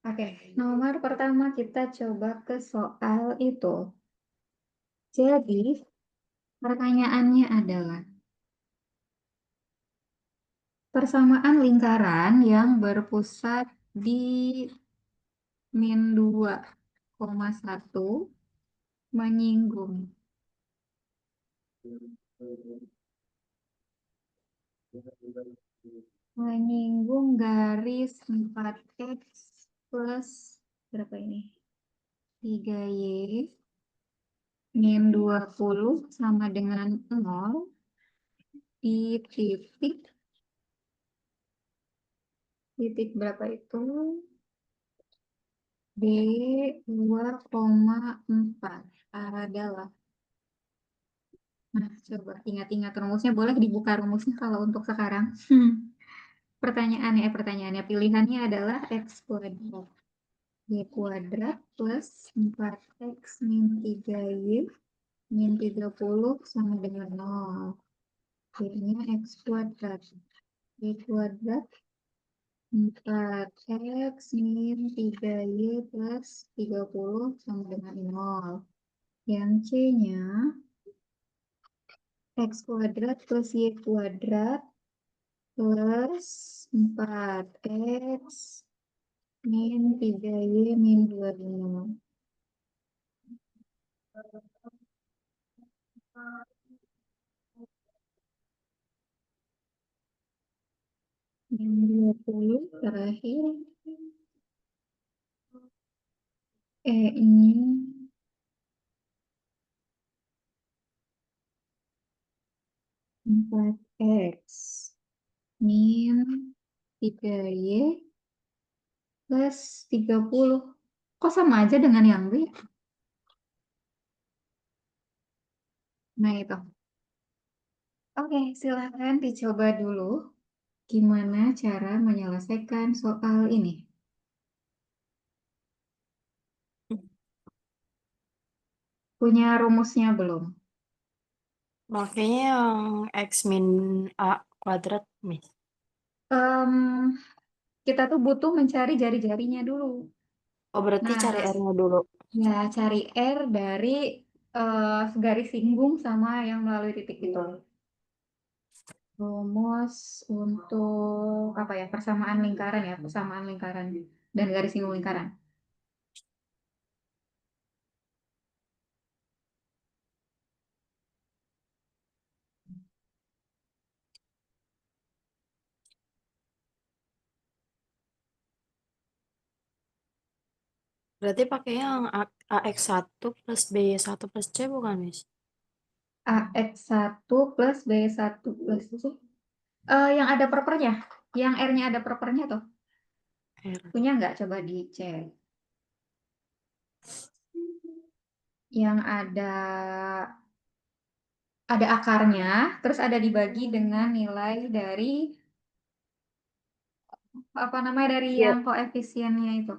Oke, nomor pertama kita coba ke soal itu. Jadi, pertanyaannya adalah persamaan lingkaran yang berpusat di min 2,1 menyinggung garis 4x plus berapa ini? 3y min 20 sama dengan 0 di titik berapa itu? D 2,4 adalah. Nah, coba ingat-ingat rumusnya. Boleh dibuka rumusnya kalau untuk sekarang. Pertanyaannya pilihannya adalah x kuadrat. Y kuadrat plus 4x min 3y min 30 sama dengan 0. Akhirnya x kuadrat. Y kuadrat 4x min 3y plus 30 sama dengan 0. Yang C-nya x kuadrat plus y kuadrat plus 4x min 3y min 25. Min 20 terakhir. E-nya 4x min 3y plus 30. Kok sama aja dengan yang B? Nah, itu. Oke, silahkan dicoba dulu gimana cara menyelesaikan soal ini. Punya rumusnya belum? Makanya yang X min A kuadrat, Miss. Em, kita tuh butuh mencari jari-jarinya dulu. Oh, berarti cari Nah, R-nya dulu. ya cari R dari garis singgung sama yang melalui titik itu. Rumus untuk apa ya? Persamaan lingkaran ya, persamaan lingkaran dan garis singgung lingkaran. Berarti pakai yang AX1 plus BY1 plus C bukan, Miss? AX1 plus B1 plus C. Yang ada perpernya, yang R-nya ada perpernya tuh. R. Punya nggak? Coba dicek. Yang ada akarnya, terus ada dibagi dengan nilai dari apa namanya dari Iya. yang koefisiennya itu.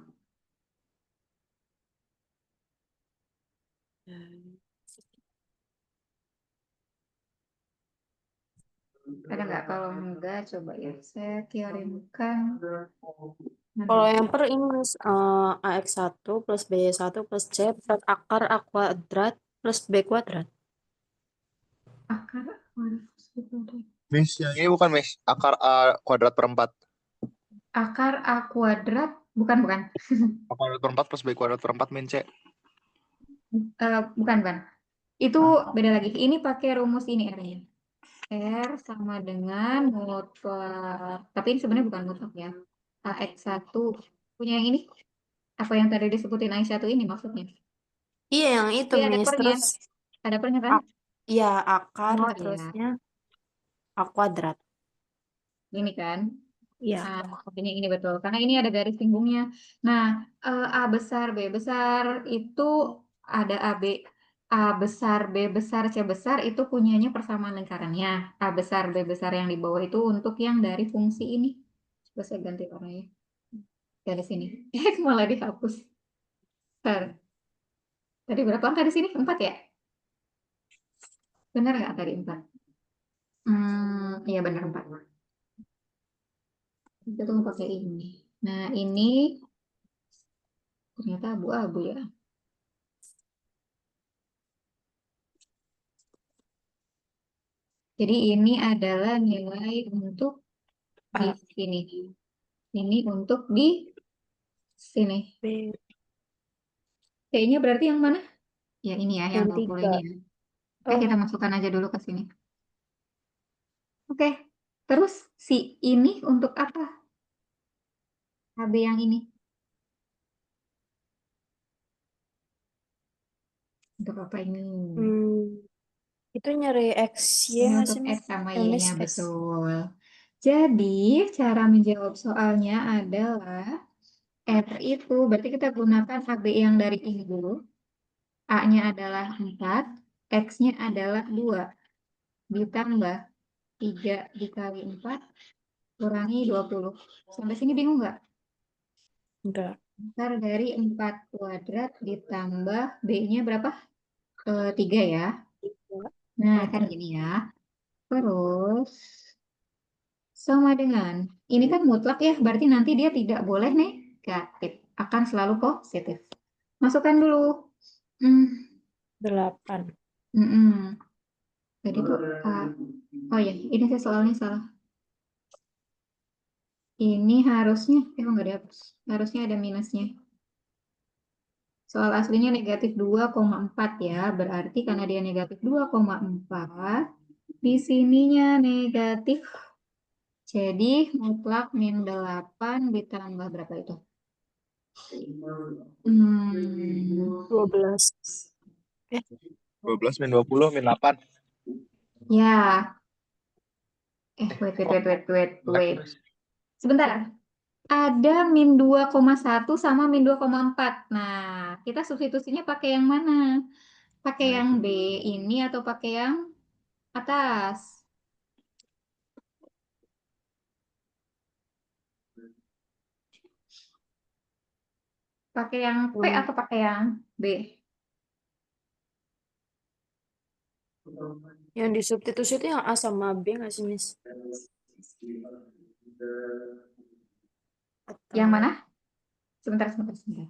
Ada nggak? Kalau enggak, coba ya saya kirimkan. Kalau Mana? yang per ini, Miss, AX1 plus BY1 plus C plus akar A kuadrat plus B kuadrat. Akar Miss, yang ini bukan Miss. Akar A kuadrat per 4. akar A kuadrat bukan. A kuadrat per 4 plus B kuadrat per 4 min C. Bukan. Itu Ah. beda lagi. Ini pakai rumus ini R-nya. R sama dengan mutlak. Tapi ini sebenarnya bukan mutlak ya. AX1 punya yang ini. Apa yang tadi disebutin I1 ini maksudnya? Iya, yang itu, Iya, ada Miss. pernya. Terus, Ada pernya kan? iya, akar Oh iya, terusnya A kuadrat. ini kan. Iya. Nah, ini betul. Karena ini ada garis singgungnya. Nah, A besar, B besar itu ada A besar, B besar, C besar itu punyanya persamaan lingkarannya. A besar, B besar yang di bawah itu untuk yang dari fungsi ini. Coba saya ganti warnanya. Garis ini. Malah dihapus. Bentar. Tadi berapa angka di sini? 4 ya? Benar nggak tadi 4? Iya benar 4. Kita tuh pakai ini. Nah, ini Ternyata abu-abu ya. Jadi ini adalah nilai untuk di A, sini. Ini untuk di sini. B, T-nya berarti yang mana? Ya ini ya, yang yang 20 3. ini ya. Oh, Kita masukkan aja dulu ke sini. Oke. Terus si ini untuk apa? AB yang ini. Untuk apa ini? itu nyari X, Y Ini nggak untuk sih, X Miss? sama Miss Y-nya, X. betul. Jadi, cara menjawab soalnya adalah R itu, berarti kita gunakan AB yang dari ini dulu. A-nya adalah 4, X-nya adalah 2. Ditambah 3 dikali 4, kurangi 20. Sampai sini bingung nggak? Enggak. Ntar dari 4 kuadrat ditambah B-nya berapa? 3 ya. 3 Nah, kan kuadrat. gini ya. Terus, sama dengan, ini kan mutlak ya, berarti nanti dia tidak boleh negatif. Akan selalu positif. Masukkan dulu. Hmm, 8. mm-mm. Jadi tuh, oh ya, ini saya soalnya salah. Ini harusnya, nggak dihapus. Harusnya ada minusnya. Soal aslinya negatif 2,4 ya. Berarti karena dia negatif 2,4, di sininya negatif. Jadi mutlak min 8 ditambah berapa itu? 12. Eh, 12 min 20 min 8. Ya, wait, wait, Kok wait, wait, wait, lag wait. terus? Sebentar. Ada min 2,1 sama min 2,4. Nah, kita substitusinya pakai yang mana? Pakai Nah, yang itu. B ini atau pakai yang atas? Pakai yang P hmm, atau pakai yang B? yang disubstitusi itu yang A sama B nggak sih, Miss? Yang mana? Atau Sebentar, sebentar, sebentar.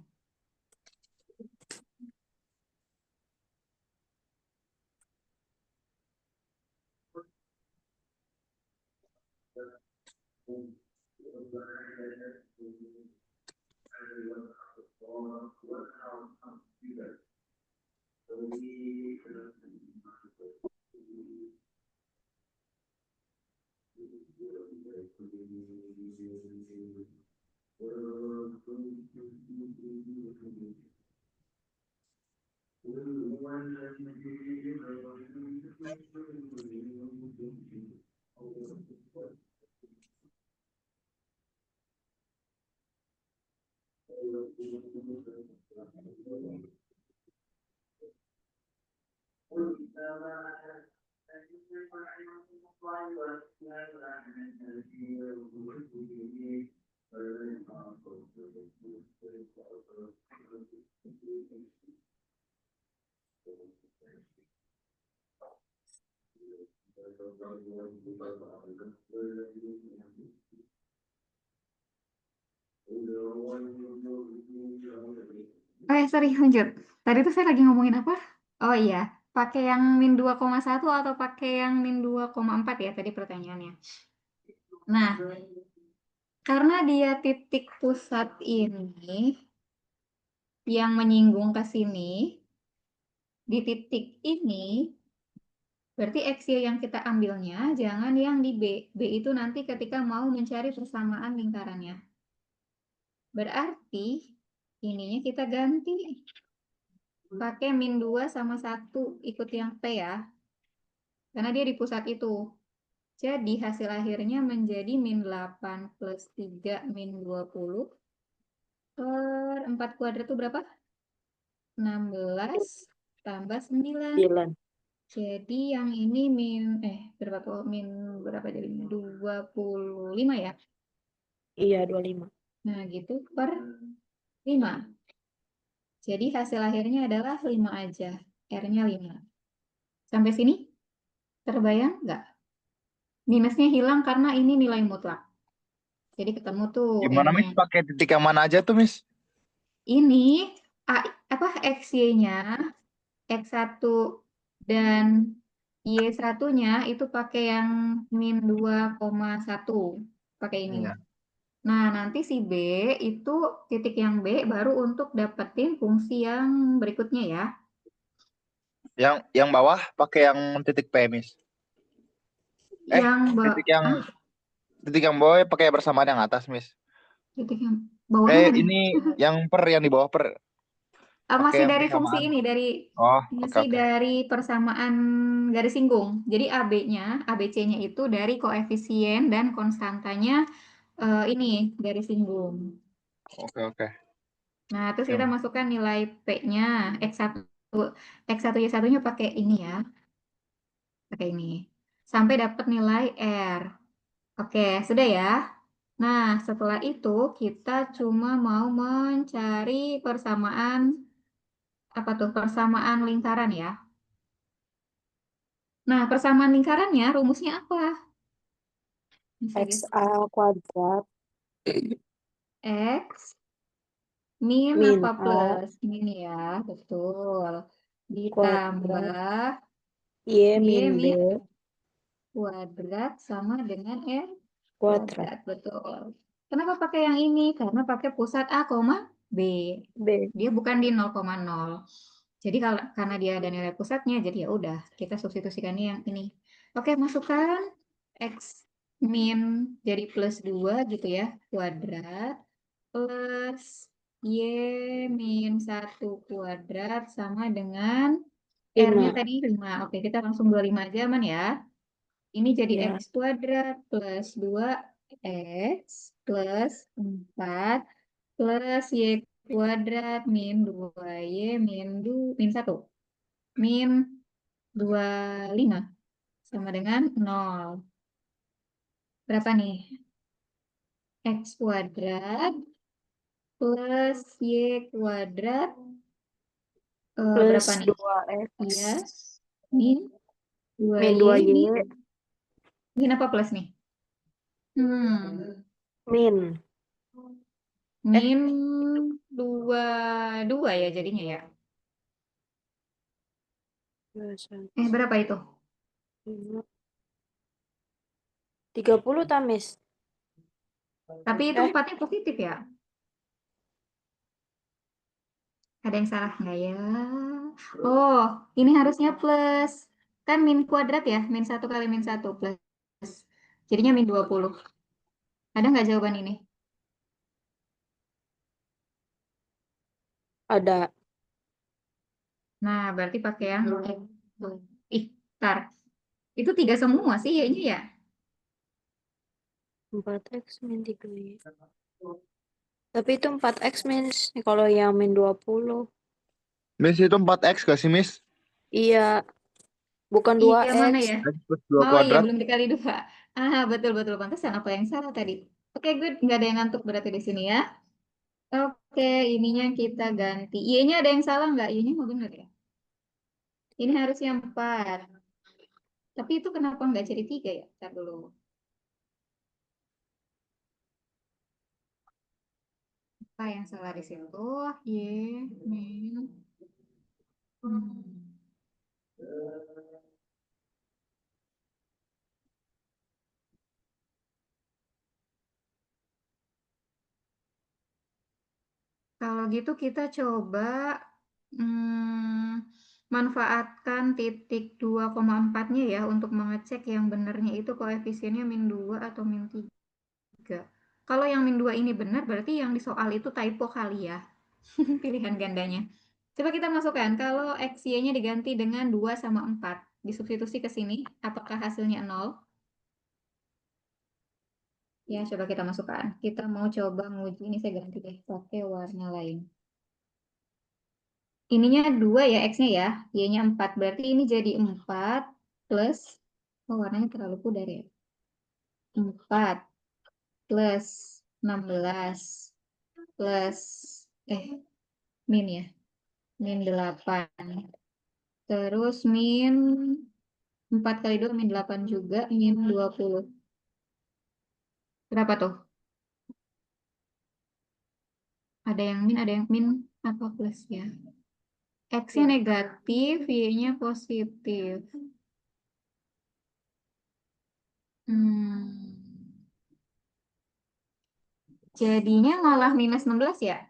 Sorry, lanjut. Tadi tuh saya lagi ngomongin apa? Oh iya, pakai yang min 2,1 atau pakai yang min 2,4 ya tadi pertanyaannya. Nah, karena dia titik pusat ini yang menyinggung ke sini, di titik ini, berarti X yang kita ambilnya jangan yang di B. B itu nanti ketika mau mencari persamaan lingkarannya. Berarti ininya kita ganti. Pakai min 2 sama 1 ikut yang T ya. Karena dia di pusat itu. Jadi hasil akhirnya menjadi min 8 plus 3 min 20 per 4 kuadrat itu berapa? 16 tambah 9. 9. Jadi yang ini berapa tuh? Min berapa jadi? 25 ya? Iya, 25. Nah gitu per 5. Jadi hasil akhirnya adalah 5 aja. R-nya 5. Sampai sini terbayang nggak? Minusnya hilang karena ini nilai mutlak. Jadi ketemu tuh Gimana, M-nya. Miss? Pakai titik yang mana aja tuh, Miss? Ini apa XY-nya, X1 dan Y1-nya itu pakai yang min 2,1. Pakai ini. Hmm. Nah, nanti si B itu titik yang B baru untuk dapetin fungsi yang berikutnya ya. Yang bawah pakai yang titik P, Miss. Yang Titik yang ah, titik yang bawah pakai bersamaan yang atas, Miss. titik yang bawahnya mana? Ini yang di bawah per pakai Masih yang dari fungsi persamaan. ini, Oh, oke masih oke. dari persamaan garis singgung. Jadi AB-nya, ABC-nya itu dari koefisien dan konstantanya ini garis singgung. Oke oke. Nah, terus kita Yang masukkan nilai P-nya, X1, X1 Y1-nya pakai ini ya, pakai ini. Sampai dapat nilai R. Oke, sudah ya. Nah, setelah itu kita cuma mau mencari persamaan, apa tuh, persamaan lingkaran ya. Nah, persamaan lingkarannya rumusnya apa? Bisa guys. XA kuadrat X min min apa A plus? Min ya, betul. kuadrat Ditambah Y Y min B min kuadrat sama dengan R kuadrat kuadrat, betul. Kenapa pakai yang ini? Karena pakai pusat A, B. B. Dia bukan di 0,0. Jadi kalau karena dia ada nilai pusatnya, jadi ya udah kita substitusikannya yang ini. Oke, masukkan X min jadi plus 2 gitu ya, kuadrat plus Y min 1 kuadrat sama dengan R-nya 5. tadi 5. Oke, kita langsung 25 aja aman ya. Ini jadi X Ya, kuadrat plus 2X plus 4 plus Y kuadrat min 2Y min 1 min 25 sama dengan 0. Berapa nih? X kuadrat plus Y kuadrat plus berapa nih? 2X Iya, min min 2Y 2Y min apa plus nih? min eh Min 22 ya jadinya ya. 21, Berapa itu? 5, 30 tamis. Tapi itu Eh, 4-nya positif ya? Ada yang salah nggak ya? Oh, ini harusnya plus. Kan min kuadrat ya? Min 1 kali min 1 plus. Jadinya min 20. Ada nggak jawaban ini? ada Nah, berarti pakai yang ih, tar. Itu 3 semua sih ya ini ya. 4X min 3Y. Tapi itu 4X min kalau yang min 20. Miss itu 4x gak sih, Miss? Iya, bukan Iya, mana 2X. ya? X plus 2 Oh iya, kuadrat. belum dikali 2. Betul-betul. Pantesan apa yang salah tadi? Oke, good. Nggak ada yang ngantuk berarti di sini ya. Oke, ininya kita ganti. Y-nya ada yang salah nggak? Y-nya mau bener ya? Ini harusnya 4. Tapi itu kenapa nggak jadi 3 ya? Ntar dulu. Apa yang salah di situ? Y min. Hmm. Kalau gitu kita coba manfaatkan titik 2,4-nya ya untuk mengecek yang benernya itu koefisiennya min 2 atau min 3. Kalau yang min 2 ini benar, berarti yang di soal itu typo kali ya. Pilihan gandanya. Coba kita masukkan, kalau XY-nya diganti dengan 2 sama 4, disubstitusi ke sini, apakah hasilnya 0? Ya, coba kita masukkan. Kita mau coba nguji, ini saya ganti deh, pakai warna lain. Ininya 2 ya, X-nya ya, Y-nya 4, berarti ini jadi 4 plus, oh warnanya terlalu pudar ya, 4 plus 16 plus, eh, min ya, min 8. Terus min 4 kali 2 min 8 juga, min 20. Berapa tuh? Ada yang min, ada yang min apa plus ya? X-nya negatif, Y-nya positif. Hmm. Jadinya malah minus 16 ya?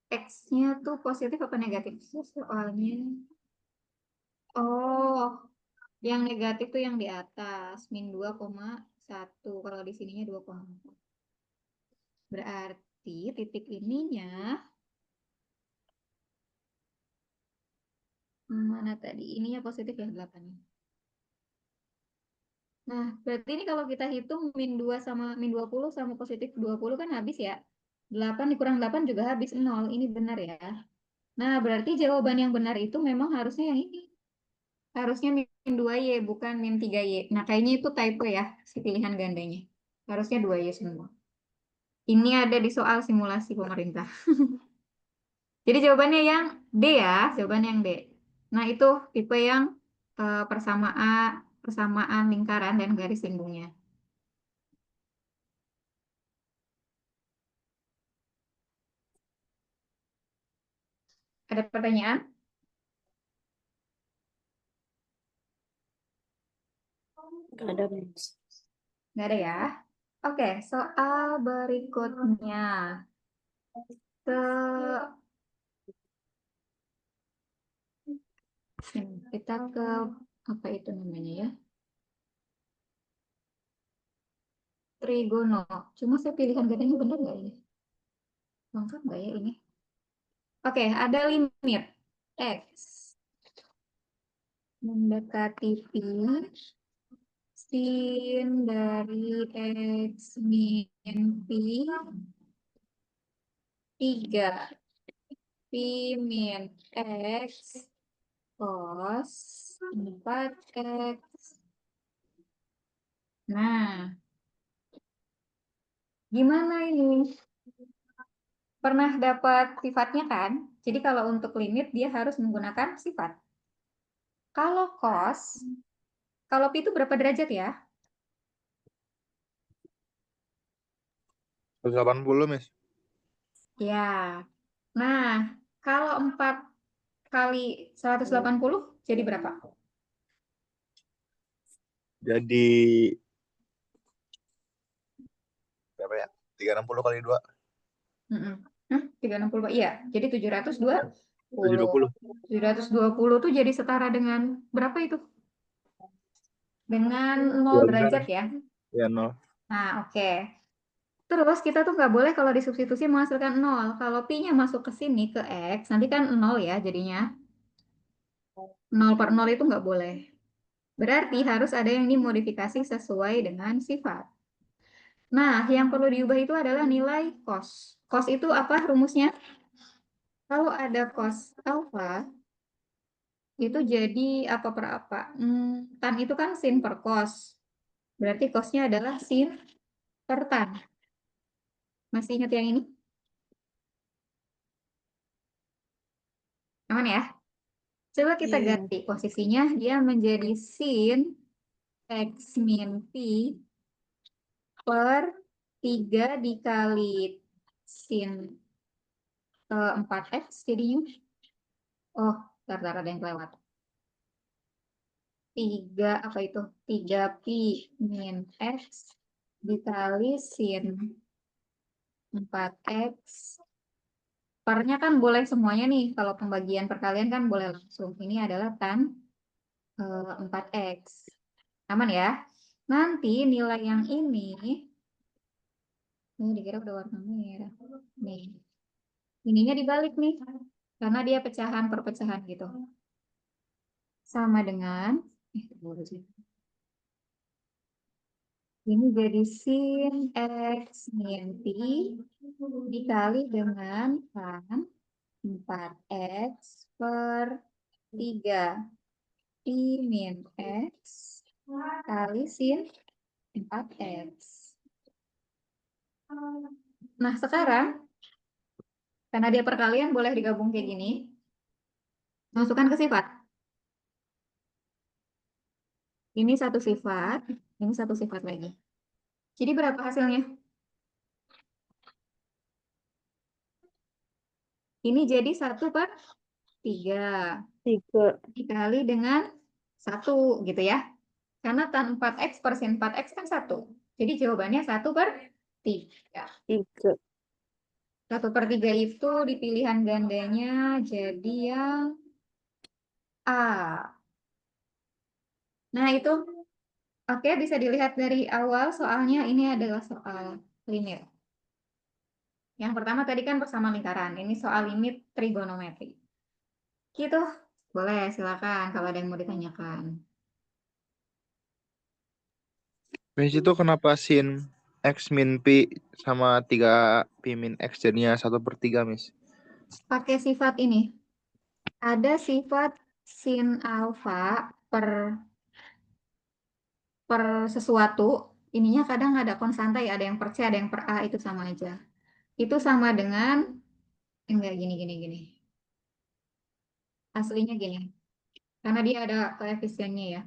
X-nya tuh positif apa negatif sih soalnya? Oh, yang negatif tuh yang di atas, min 2,1. Kalau di sininya 2,4. Berarti titik ininya, mana tadi? Ininya positif ya 8. Nah, berarti ini kalau kita hitung min 2 sama min 20 sama positif 20 kan habis ya. 8 dikurang 8 juga habis 0. Ini benar ya. Nah, berarti jawaban yang benar itu memang harusnya yang ini. Harusnya min 2Y bukan min 3Y. Nah, kayaknya itu typo ya, si pilihan gandanya. Harusnya 2Y semua. Ini ada di soal simulasi pemerintah. Jadi jawabannya yang D ya, jawabannya yang D. Nah, itu tipe yang persamaan lingkaran dan garis singgungnya. Ada pertanyaan? Nggak ada, Miss. Nggak ada ya? Oke, soal berikutnya. Ke kita ke apa itu namanya ya? Trigono. Cuma saya pilihan gandanya benar nggak ini? Lengkap nggak ya ini? Oke, ada limit X mendekati pi, sin dari X min pi 3 pi min X cos 4X. Nah, gimana ini? Pernah dapat sifatnya kan? Jadi kalau untuk limit dia harus menggunakan sifat. Kalau cos, kalau pi itu berapa derajat ya? 180, Miss. Ya. Nah, kalau 4 kali 180 jadi berapa? Jadi berapa ya? 360 kali 2. Mm-mm. Hah? 360. Iya, jadi 720. 720. 720 tuh jadi setara dengan berapa itu? Dengan 0 Ya, derajat benar. ya. Ya, 0. Nah, oke. Terus kita tuh nggak boleh kalau disubstitusi menghasilkan 0. Kalau pi-nya masuk ke sini, ke X, nanti kan 0 ya jadinya. 0 per 0 itu nggak boleh. Berarti harus ada yang dimodifikasi sesuai dengan sifat. Nah, yang perlu diubah itu adalah nilai cos. Cos itu apa rumusnya? Kalau ada cos alfa, itu jadi apa per apa? Tan itu kan sin per cos. Berarti cosnya adalah sin per tan. Masih ingat yang ini? Aman ya? Coba kita Iya. ganti posisinya. Dia menjadi sin X min pi per 3 dikali sin 4X jadinya. Oh, bentar, ada yang kelewat. 3 apa itu? 3 pi min X dikali sin 4X. Pernya kan boleh semuanya nih. Kalau pembagian perkalian kan boleh langsung. Ini adalah tan 4X. Aman ya? Nanti nilai yang ini dikira udah warna merah. Nih, ininya dibalik nih. Karena dia pecahan per pecahan gitu. Sama dengan, tunggu sih. Ini jadi sin X min pi dikali dengan tan 4X per 3 pi min X kali sin 4X. Nah, sekarang karena dia perkalian boleh digabung kayak gini. Masukkan ke sifat. Ini satu sifat. Ini satu sifat lagi. Jadi berapa hasilnya? Ini jadi 1/3. 3. Dikali dengan 1 gitu ya. Karena tan 4x per sin 4x kan 1. Jadi jawabannya 1/3. 3. 1/3 itu di pilihan gandanya jadi yang A. Nah itu oke bisa dilihat dari awal soalnya ini adalah soal limit. Yang pertama tadi kan bersama lingkaran. Ini soal limit trigonometri. Gitu. Boleh silakan kalau ada yang mau ditanyakan. Miss itu kenapa sin X min Pi sama 3 Pi min X jadinya 1/3, Miss? Pakai sifat ini. Ada sifat sin alfa per per sesuatu, ininya kadang ada konstanta ya, ada yang per C, ada yang per A, itu sama aja. Itu sama dengan, enggak gini. Aslinya gini, karena dia ada koefisiennya ya.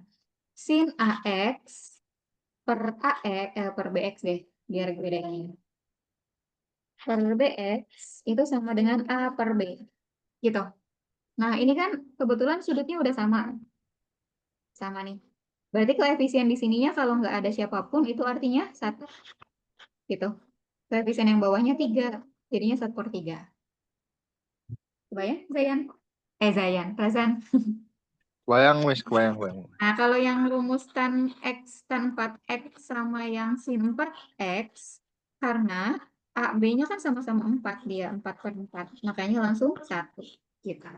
Sin AX per AX, per BX deh, biar bedanya. Per BX itu sama dengan A per B, gitu. Nah, ini kan kebetulan sudutnya udah sama. Sama nih. Berarti koefisien di sininya kalau nggak ada siapapun, itu artinya 1, gitu. Koefisien yang bawahnya 3, jadinya 1/3. Kebayang, Zayan? Zayan, Razan. Kebayang, Miss, kebayang. Nah, kalau yang rumus tan X tan 4X sama yang sin 4X, karena A, B-nya kan sama-sama 4, dia 4/4. Makanya langsung 1. Gitu.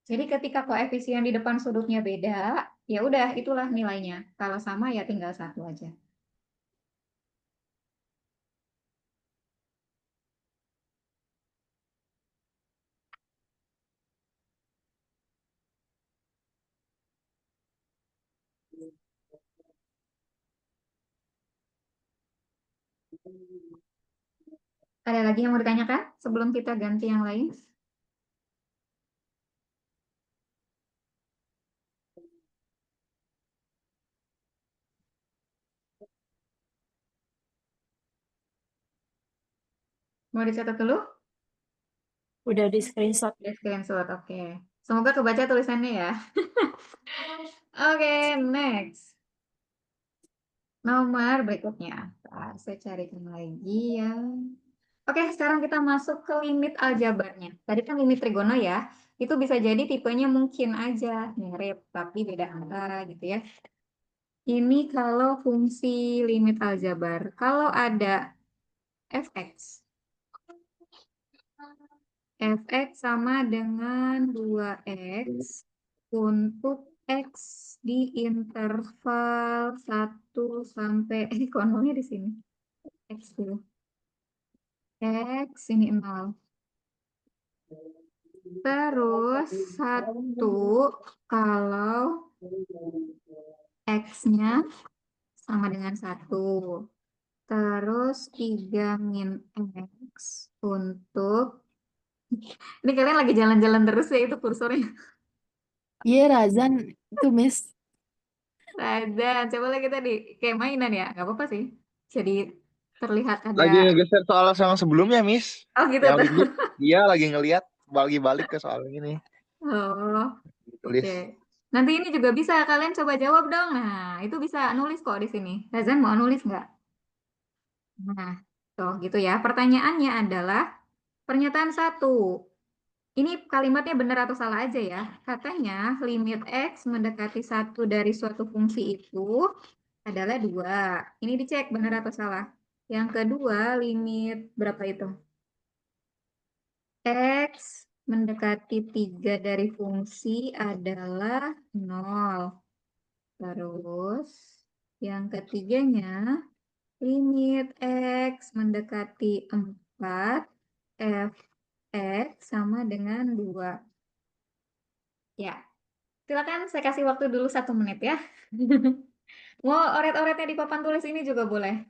Jadi ketika koefisien di depan sudutnya beda, ya udah itulah nilainya. Kalau sama ya tinggal 1 aja. Ada lagi yang mau ditanyakan sebelum kita ganti yang lain? Mau dicatat dulu? Udah di screenshot. Di screenshot, oke. Semoga kebaca tulisannya ya. Oke, next. Nomor berikutnya. Saya carikan lagi ya. Oke, sekarang kita masuk ke limit aljabarnya. Tadi kan limit trigono ya. Itu bisa jadi tipenya mungkin aja mirip, tapi beda angka gitu ya. Ini kalau fungsi limit aljabar. Kalau ada fx. Fx sama dengan 2x untuk x di interval 1 sampai kok nolnya di sini. X dulu. X ini 0. Terus 1 kalau x-nya sama dengan 1. Terus 3 min x untuk ini kalian lagi jalan-jalan terus ya itu kursornya. Iya, Razan itu Miss. Ada, coba lagi tadi kayak mainan ya, nggak apa-apa sih. Jadi terlihat ada. Lagi ngegeser soal yang sebelumnya, Miss. Oh gitu Yang tuh. limit, dia lagi ngelihat balik-balik ke soal ini. Oh, oke. Tulis. Nanti ini juga bisa kalian coba jawab dong. Nah, itu bisa nulis kok di sini. Razan mau nulis nggak? Nah, tuh gitu ya. Pertanyaannya adalah pernyataan 1. Ini kalimatnya benar atau salah aja ya. Katanya limit X mendekati 1 dari suatu fungsi itu adalah 2. Ini dicek benar atau salah. Yang kedua, limit berapa itu? X mendekati 3 dari fungsi adalah 0. Terus, yang ketiganya, limit X mendekati 4, Fx sama dengan 2. Ya, silakan saya kasih waktu dulu 1 menit ya. Mau oret-oretnya di papan tulis ini juga boleh.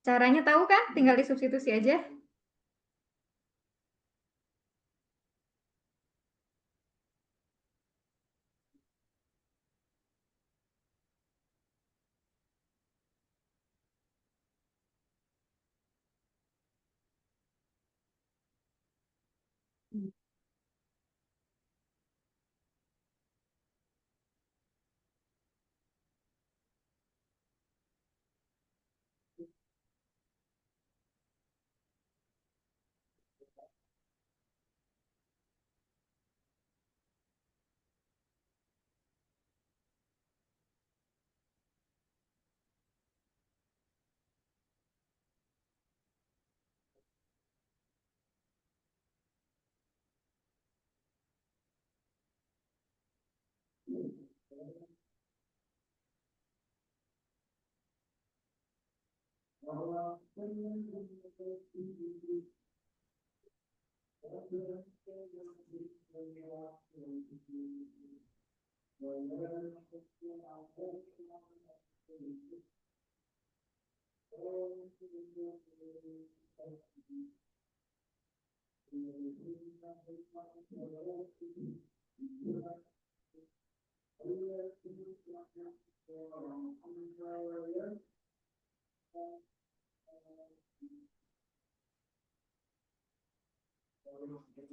Caranya tahu kan? Tinggal disubstitusi aja.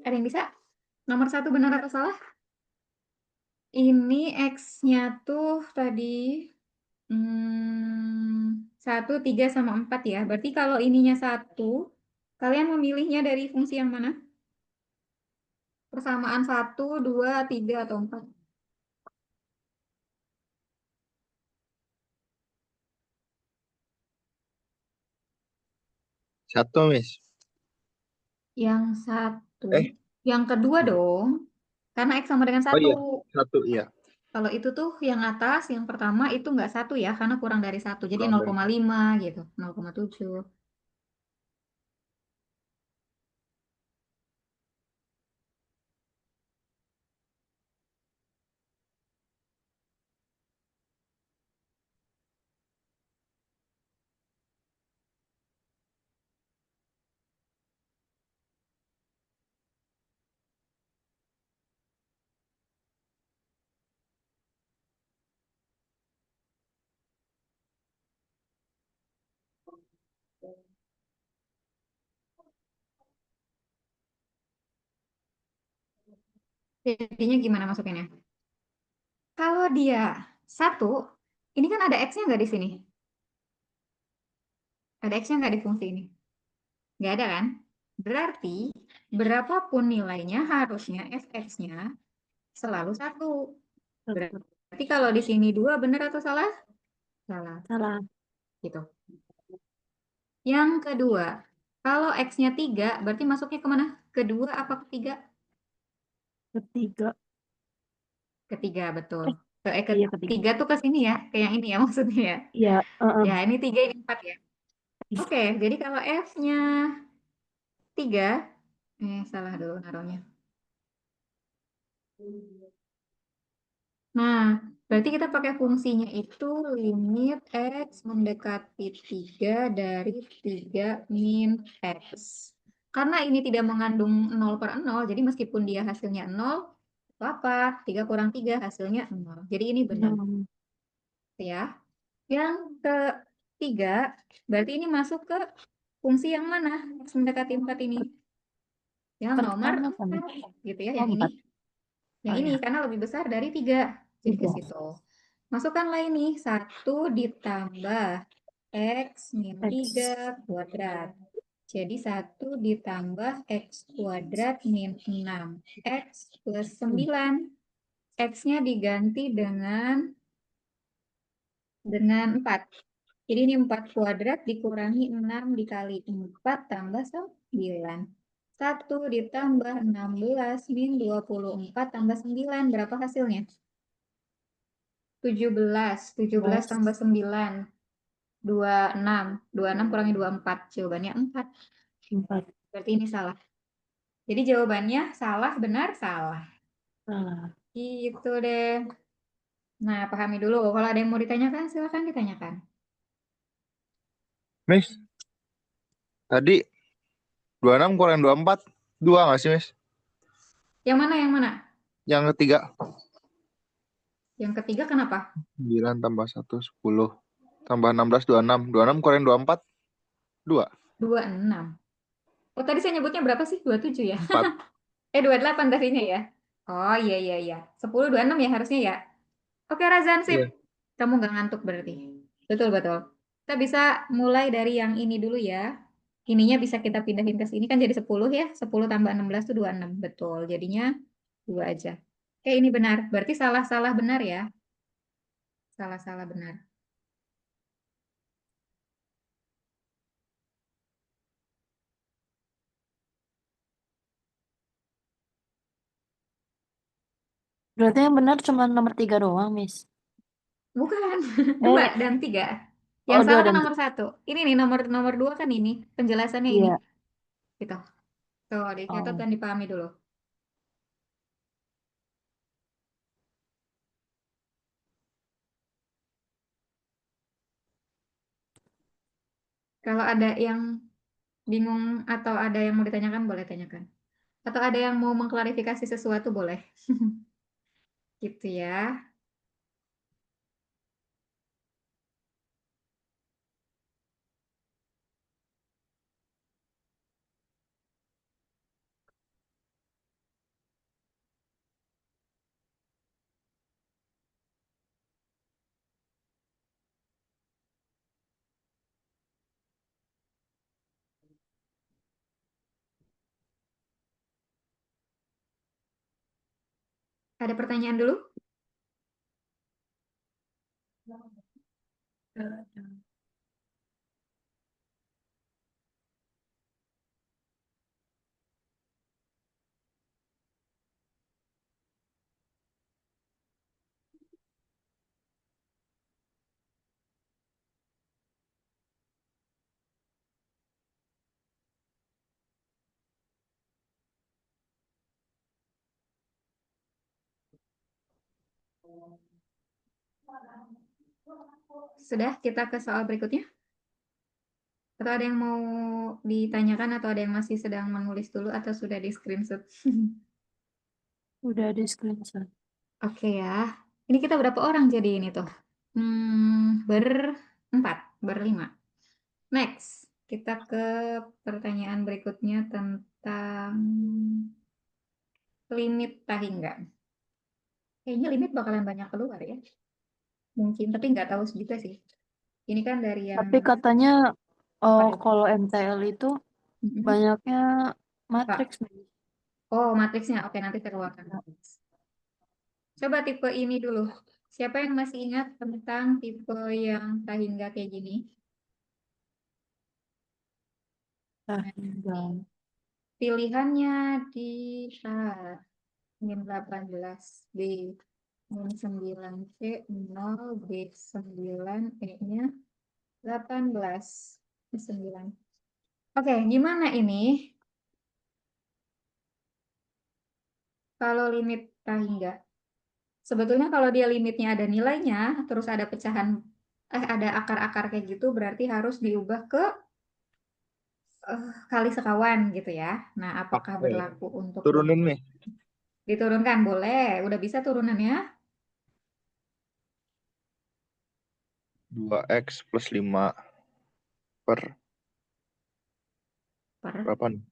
Ada yang bisa? Nomor 1 benar atau salah? Ini X-nya tuh tadi 1, 3, sama 4 ya. Berarti kalau ininya 1, kalian memilihnya dari fungsi yang mana? Persamaan 1, 2, 3, atau 4? Satu, Miss. Yang 1. Eh, Yang kedua dong. Karena X sama dengan oh 1. iya, 1 iya. Kalau itu tuh yang atas, yang pertama itu nggak 1 ya, karena kurang dari 1. Jadi Kurang dari 0,5 gitu, 0,7. Jadinya gimana masukinnya? Kalau dia 1, ini kan ada X-nya nggak di sini? Ada X-nya nggak di fungsi ini? Nggak ada kan? Berarti berapapun nilainya harusnya fx-nya selalu 1. Berarti kalau di sini 2 benar atau salah? Salah. Salah. Gitu. Yang kedua, kalau X-nya 3, berarti masuknya kemana? Kedua apa ketiga? Ketiga. Ketiga, betul. Iya, ketiga. Ketiga tuh ke sini ya, kayak yang ini ya maksudnya ya. Iya, Ya, ini 3, ini 4 ya. Oke, jadi kalau F-nya 3, salah dulu naruhnya. Nah, berarti kita pakai fungsinya itu limit X mendekati 3 dari 3 min X. Karena ini tidak mengandung 0/0, jadi meskipun dia hasilnya 0, apa? 3 kurang 3 hasilnya 0. Jadi ini benar. Hmm. Ya. Yang ketiga, berarti ini masuk ke fungsi yang mana? X mendekati 4 ini. Yang nomor Pertama kan? 4, gitu ya, Oh, yang ini. 4. Yang Oh ini, ya, karena lebih besar dari 3. Jadi ke 3. situ. Masukkanlah ini, 1 ditambah X min X. 3 kuadrat. Jadi 1 ditambah X kuadrat min 6. X plus 9. X-nya diganti dengan 4. Jadi ini 4 kuadrat dikurangi 6 dikali 4 tambah 9. 1 ditambah 16 min 24 tambah 9. Berapa hasilnya? 17. 17 tambah 9. 26. 26 kurangi 24. Jawabannya 4. 4. Berarti ini salah. Jadi jawabannya salah, benar, salah. Salah. Gitu deh. Nah, pahami dulu. Kalau ada yang mau ditanyakan, silakan ditanyakan. Miss, tadi 26 kurang 24, 2 nggak sih, Miss? Yang mana, yang mana? Yang ketiga, Yang ketiga kenapa? 9 tambah 1, 10. Tambah 16, 26. 26 kurang 24, 2. 26. Oh, tadi saya nyebutnya berapa sih? 27 ya? 4. 28 tadinya ya. Oh iya iya iya. 10 26 ya harusnya ya. Oke Razan sip. Iya. Kamu nggak ngantuk berarti. Betul betul. Kita bisa mulai dari yang ini dulu ya. Ininya bisa kita pindahin ke sini kan jadi 10 ya. 10 tambah 16 itu 26. Betul. Jadinya 2 aja. Oke ini benar. Berarti salah-salah benar ya. Salah-salah benar. Berarti yang benar cuma nomor 3 doang, Miss. Bukan. 2 Eh, dan 3. Yang oh, salah 2 kan dan nomor 1. Ini nih nomor nomor 2 kan ini. Penjelasannya ini. iya. Gitu. Tuh dicatat Oh. dan dipahami dulu. Kalau ada yang bingung atau ada yang mau ditanyakan, boleh tanyakan. Atau ada yang mau mengklarifikasi sesuatu, boleh. Gitu ya. Ada pertanyaan dulu? Sudah, kita ke soal berikutnya. Atau ada yang mau ditanyakan atau ada yang masih sedang menulis dulu atau sudah di screenshot? Udah di screenshot. Oke ya. Ini kita berapa orang jadi ini tuh? Berempat, berlima. Next, kita ke pertanyaan berikutnya tentang limit tahingga. Kayaknya limit bakalan banyak keluar ya. Mungkin, tapi nggak tahu juga sih. Ini kan dari yang Tapi katanya apa tuh? kalau MTL itu Mm-mm. banyaknya Pak. matriks. Oh, matriksnya. Oke, nanti saya keluarkan. Coba tipe ini dulu. Siapa yang masih ingat tentang tipe yang tahingga kayak gini? Nah, Nah, enggak. pilihannya di A, min 18, B, min 9, C, 0, B, 9, E-nya 18, 9. Oke, gimana ini kalau limit tahingga? Sebetulnya kalau dia limitnya ada nilainya, terus ada pecahan, ada akar-akar kayak gitu, berarti harus diubah ke kali sekawan gitu ya. Nah, apakah Oke. berlaku untuk Turunin nih. diturunkan? Boleh, udah bisa turunannya 2x plus 5 per per. berapa nih?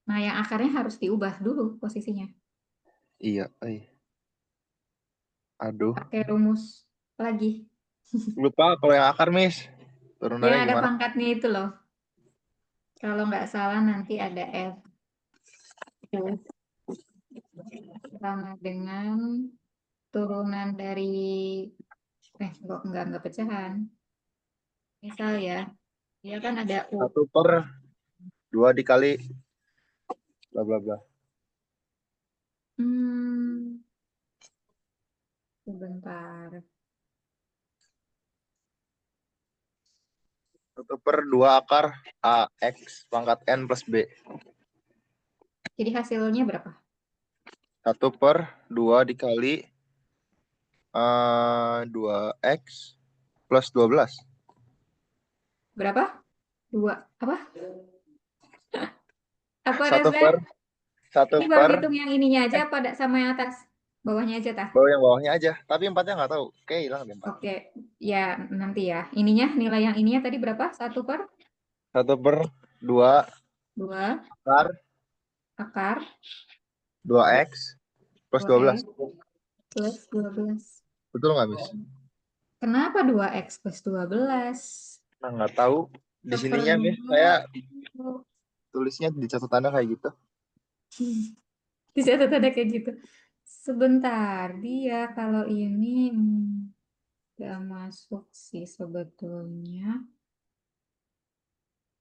Nah, yang akarnya harus diubah dulu posisinya. Iya, aduh. Pakai rumus lagi. Lupa kalau yang akar, Miss. Yang Turunannya ada gimana? pangkatnya itu loh. Kalau nggak salah nanti ada F sama dengan turunan dari enggak pecahan. Misal ya, dia kan ada U. 1/2 dikali bla bla bla. Hmm, sebentar. 1/2 akar AX pangkat N plus B. Jadi hasilnya berapa? 1/2 dikali 2x plus 12. Berapa? 2. Apa? Apa Satu Reza? per satu Ini baru per ngitung yang ininya aja eh pada sama yang atas. Bawahnya aja tah. baru yang bawahnya aja. Tapi empatnya nggak tahu. Oke, hilang deh 4. Oke, ya nanti ya. Ininya nilai yang ininya tadi berapa? 1/2 2 akar akar 2x plus 12. 2x plus 12. Betul nggak, Miss? Kenapa 2x plus 12? Nah, nggak tahu. Di sininya, Miss, saya tulisnya di catatannya kayak gitu. Di catatan ada kayak gitu. Sebentar, dia kalau ini nggak masuk sih sebetulnya.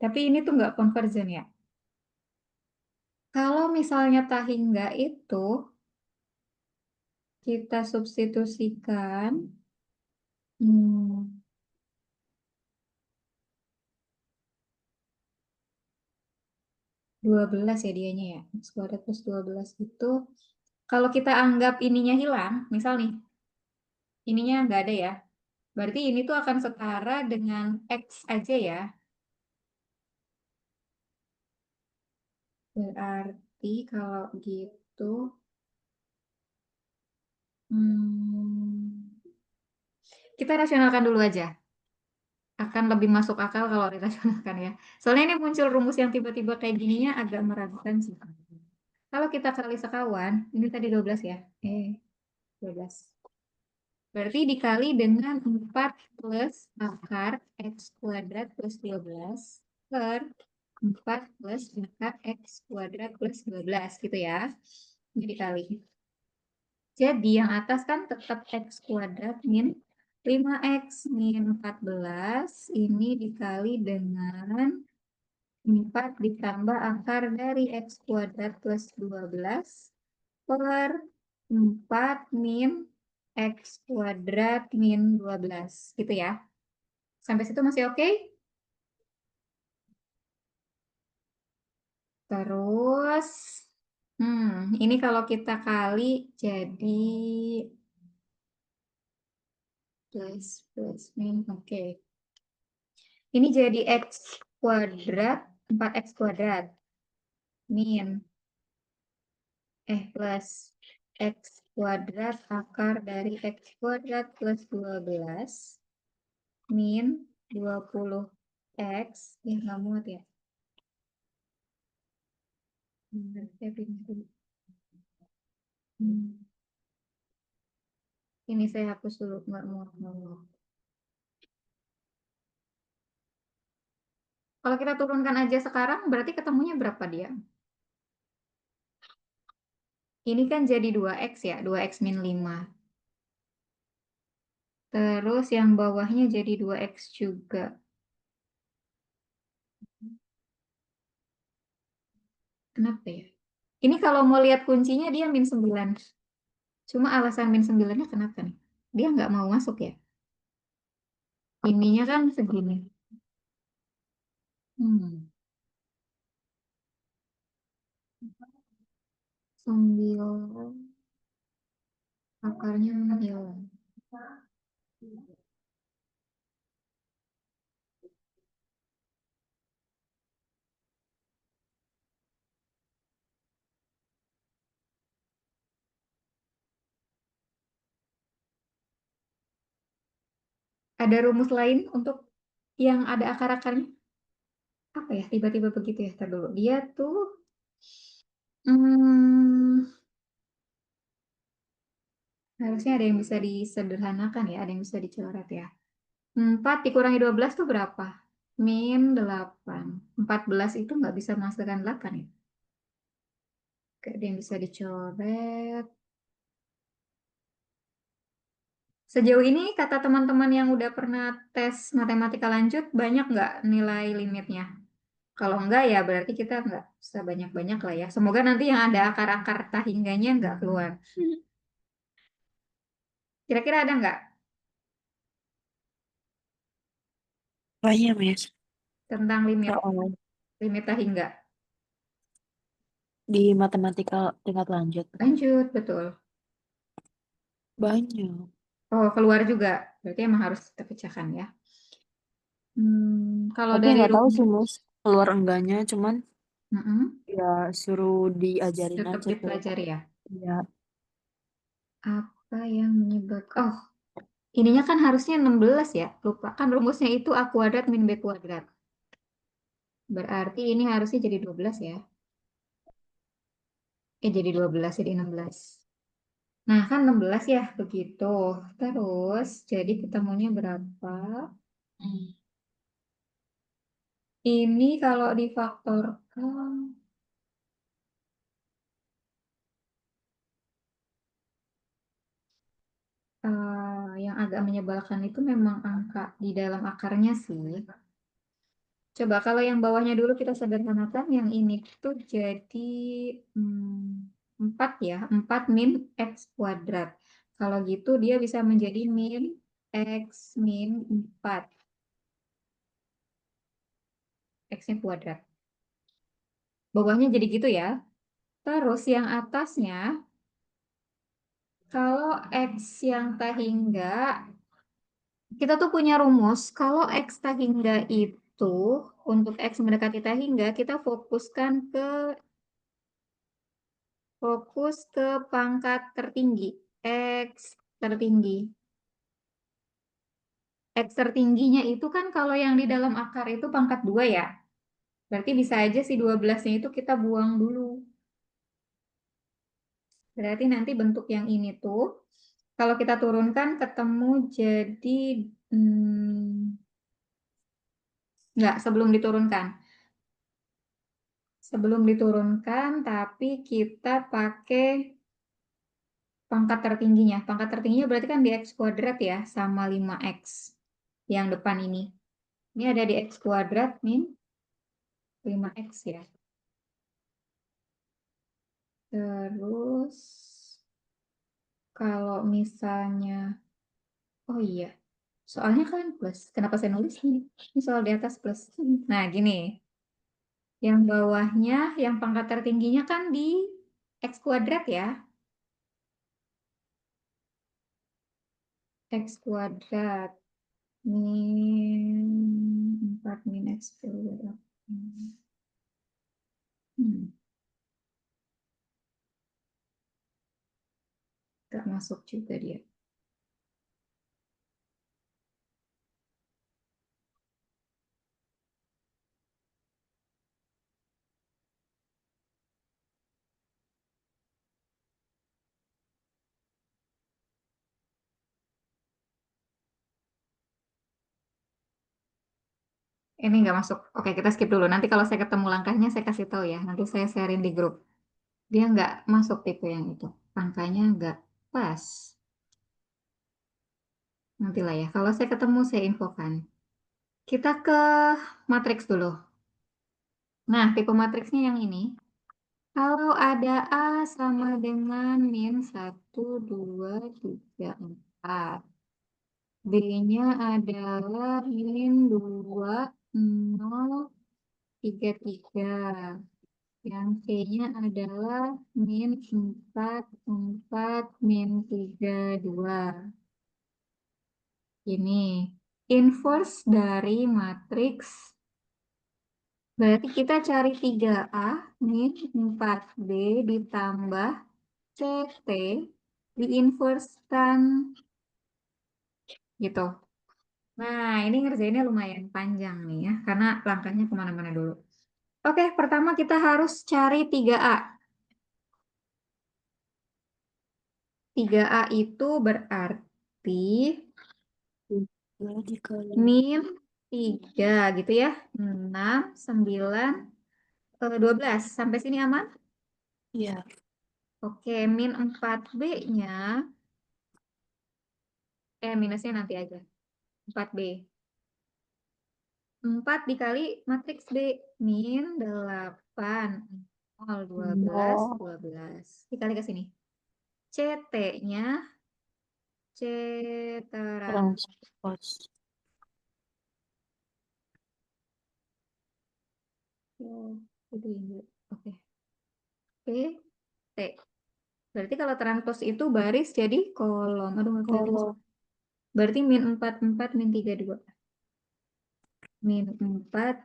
Tapi ini tuh nggak conversion ya. Kalau misalnya Tahingga itu kita substitusikan, hmm, 12 ya dianya ya. X kuadrat plus 12 itu, kalau kita anggap ininya hilang, misal nih, ininya nggak ada ya. Berarti ini tuh akan setara dengan X aja ya. Berarti kalau gitu, hmm, kita rasionalkan dulu aja. Akan lebih masuk akal kalau dirasionalkan ya. Soalnya ini muncul rumus yang tiba-tiba kayak gininya agak meragukan sih. Kalau kita kali sekawan, ini tadi 12 ya. 12. Berarti dikali dengan 4 plus akar X kuadrat plus 12 per 4 plus akar X kuadrat plus 12 gitu ya. Jadi dikali. Jadi yang atas kan tetap X kuadrat min 5X min 14. Ini dikali dengan 4 ditambah akar dari X kuadrat plus 12 per 4 min X kuadrat min 12. Gitu ya. Sampai situ masih oke? Terus, ini kalau kita kali jadi plus min, oke. Ini jadi X kuadrat, 4X kuadrat min plus X kuadrat akar dari X kuadrat plus 12 min 20X. Ya, nggak muat ya. Saya pindah dulu. Ini saya hapus dulu, nggak muat. Kalau kita turunkan aja sekarang, berarti ketemunya berapa dia? Ini kan jadi 2X ya, 2X min 5. Terus yang bawahnya jadi 2X juga. Kenapa ya? Ini kalau mau lihat kuncinya dia min 9. Cuma alasan min 9-nya kenapa nih? Dia nggak mau masuk ya? Ininya kan segini. Hmm. 9 akarnya menghilang. Ada rumus lain untuk yang ada akar-akarnya? Apa ya? Tiba-tiba begitu ya. Ntar dulu. Dia tuh harusnya ada yang bisa disederhanakan ya. Ada yang bisa dicoret ya. 4 dikurangi 12 tuh berapa? Min 8. 14 itu nggak bisa menghasilkan 8 ya. Oke, ada yang bisa dicoret. Sejauh ini kata teman-teman yang udah pernah tes matematika lanjut, banyak nggak nilai limitnya? Kalau enggak ya berarti kita nggak usah banyak-banyak lah ya. Semoga nanti yang ada akar-akar tahingganya nggak keluar. Kira-kira ada nggak Banyak, Miss. tentang limit Soal limit tahingga? di matematika tingkat lanjut. Lanjut, betul. Banyak. Oh, keluar juga. Berarti emang harus kita pecahkan ya. Kalau Tapi dari nggak tahu sih, rumus, Miss. Keluar enggaknya, cuman mm-mm, ya suruh diajarin tetap aja tuh. dipelajari ya. Ya, Apa yang menyebabkan? Oh, ininya kan harusnya 16 ya. Lupa kan rumusnya itu A kuadrat min B kuadrat. Berarti ini harusnya jadi 12 ya. Jadi 12, jadi 16. Nah, kan 16 ya, begitu. Terus, jadi ketemunya berapa? Ini kalau difaktorkan, yang agak menyebalkan itu memang angka di dalam akarnya sih. Coba kalau yang bawahnya dulu kita sederhanakan, yang ini tuh jadi 4 ya, 4 min X kuadrat. Kalau gitu dia bisa menjadi min X min 4. X-nya kuadrat. Bawahnya jadi gitu ya. Terus yang atasnya, kalau X yang tak hingga, kita tuh punya rumus, kalau X tak hingga itu, untuk X mendekati tak hingga, kita fokus ke pangkat tertinggi, X tertinggi. X tertingginya itu kan kalau yang di dalam akar itu pangkat 2 ya. Berarti bisa aja si 12-nya itu kita buang dulu. Berarti nanti bentuk yang ini tuh, kalau kita turunkan ketemu jadi, enggak, sebelum diturunkan. Sebelum diturunkan, tapi kita pakai pangkat tertingginya. Pangkat tertingginya berarti kan di X kuadrat ya, sama 5X. Yang depan ini. Ini ada di X kuadrat min 5X ya. Terus, kalau misalnya, oh iya, soalnya kan plus. Kenapa saya nulis ini? Ini soal di atas plus. Nah, gini. Yang bawahnya, yang pangkat tertingginya kan di X kuadrat ya. X kuadrat min 4 min X kuadrat. Gak masuk juga dia. Ini nggak masuk. Oke, kita skip dulu. Nanti kalau saya ketemu langkahnya, saya kasih tahu ya. Nanti saya sharein di grup. Dia nggak masuk tipe yang itu. Angkanya nggak pas. Nantilah ya. Kalau saya ketemu, saya infokan. Kita ke matriks dulu. Nah, tipe matriksnya yang ini. Kalau ada A sama dengan min 1, 2, 3, 4. B-nya adalah min 2, 0, 3, 3. Yang C-nya adalah min 4, 4, min 3, 2. Ini inverse dari matriks. Berarti kita cari 3A min 4B ditambah CT diinversekan gitu. Nah, ini ngerjainnya lumayan panjang nih ya, karena langkahnya kemana-mana dulu. Oke, pertama kita harus cari 3A. 3A itu berarti min 3 gitu ya. 6, 9, 12. Sampai sini aman? Iya. Oke, min 4B-nya, minusnya nanti aja. 4B. 4 dikali matriks B. Min 8, 0, 12, 12. Dikali ke sini. CT-nya, C Transpos. Oke. P, T. Berarti kalau transpos itu baris jadi kolom. Aduh, nggak kelihatan. Kolom. Berarti min 4, 4, min 3, 2. Min 4,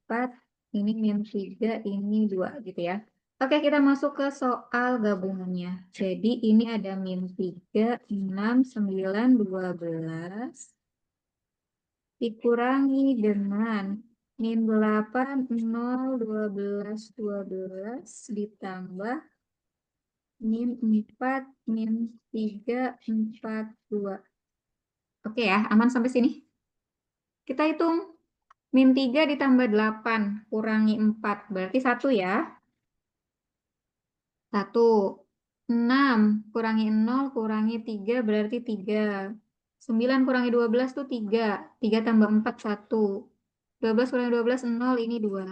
4. Ini min 3, ini 2 gitu ya. Oke, kita masuk ke soal gabungannya. Jadi ini ada min 3, 6, 9, 12. Dikurangi dengan min 8, 0, 12, 12 ditambah min 4, min 3, 4, 2. Oke ya, aman sampai sini. Kita hitung. Min 3 ditambah 8, kurangi 4. Berarti 1 ya. 1. 6 kurangi 0, kurangi 3, berarti 3. 9 kurangi 12 tuh 3. 3 tambah 4, 1. 12 kurangi 12, 0, ini 2.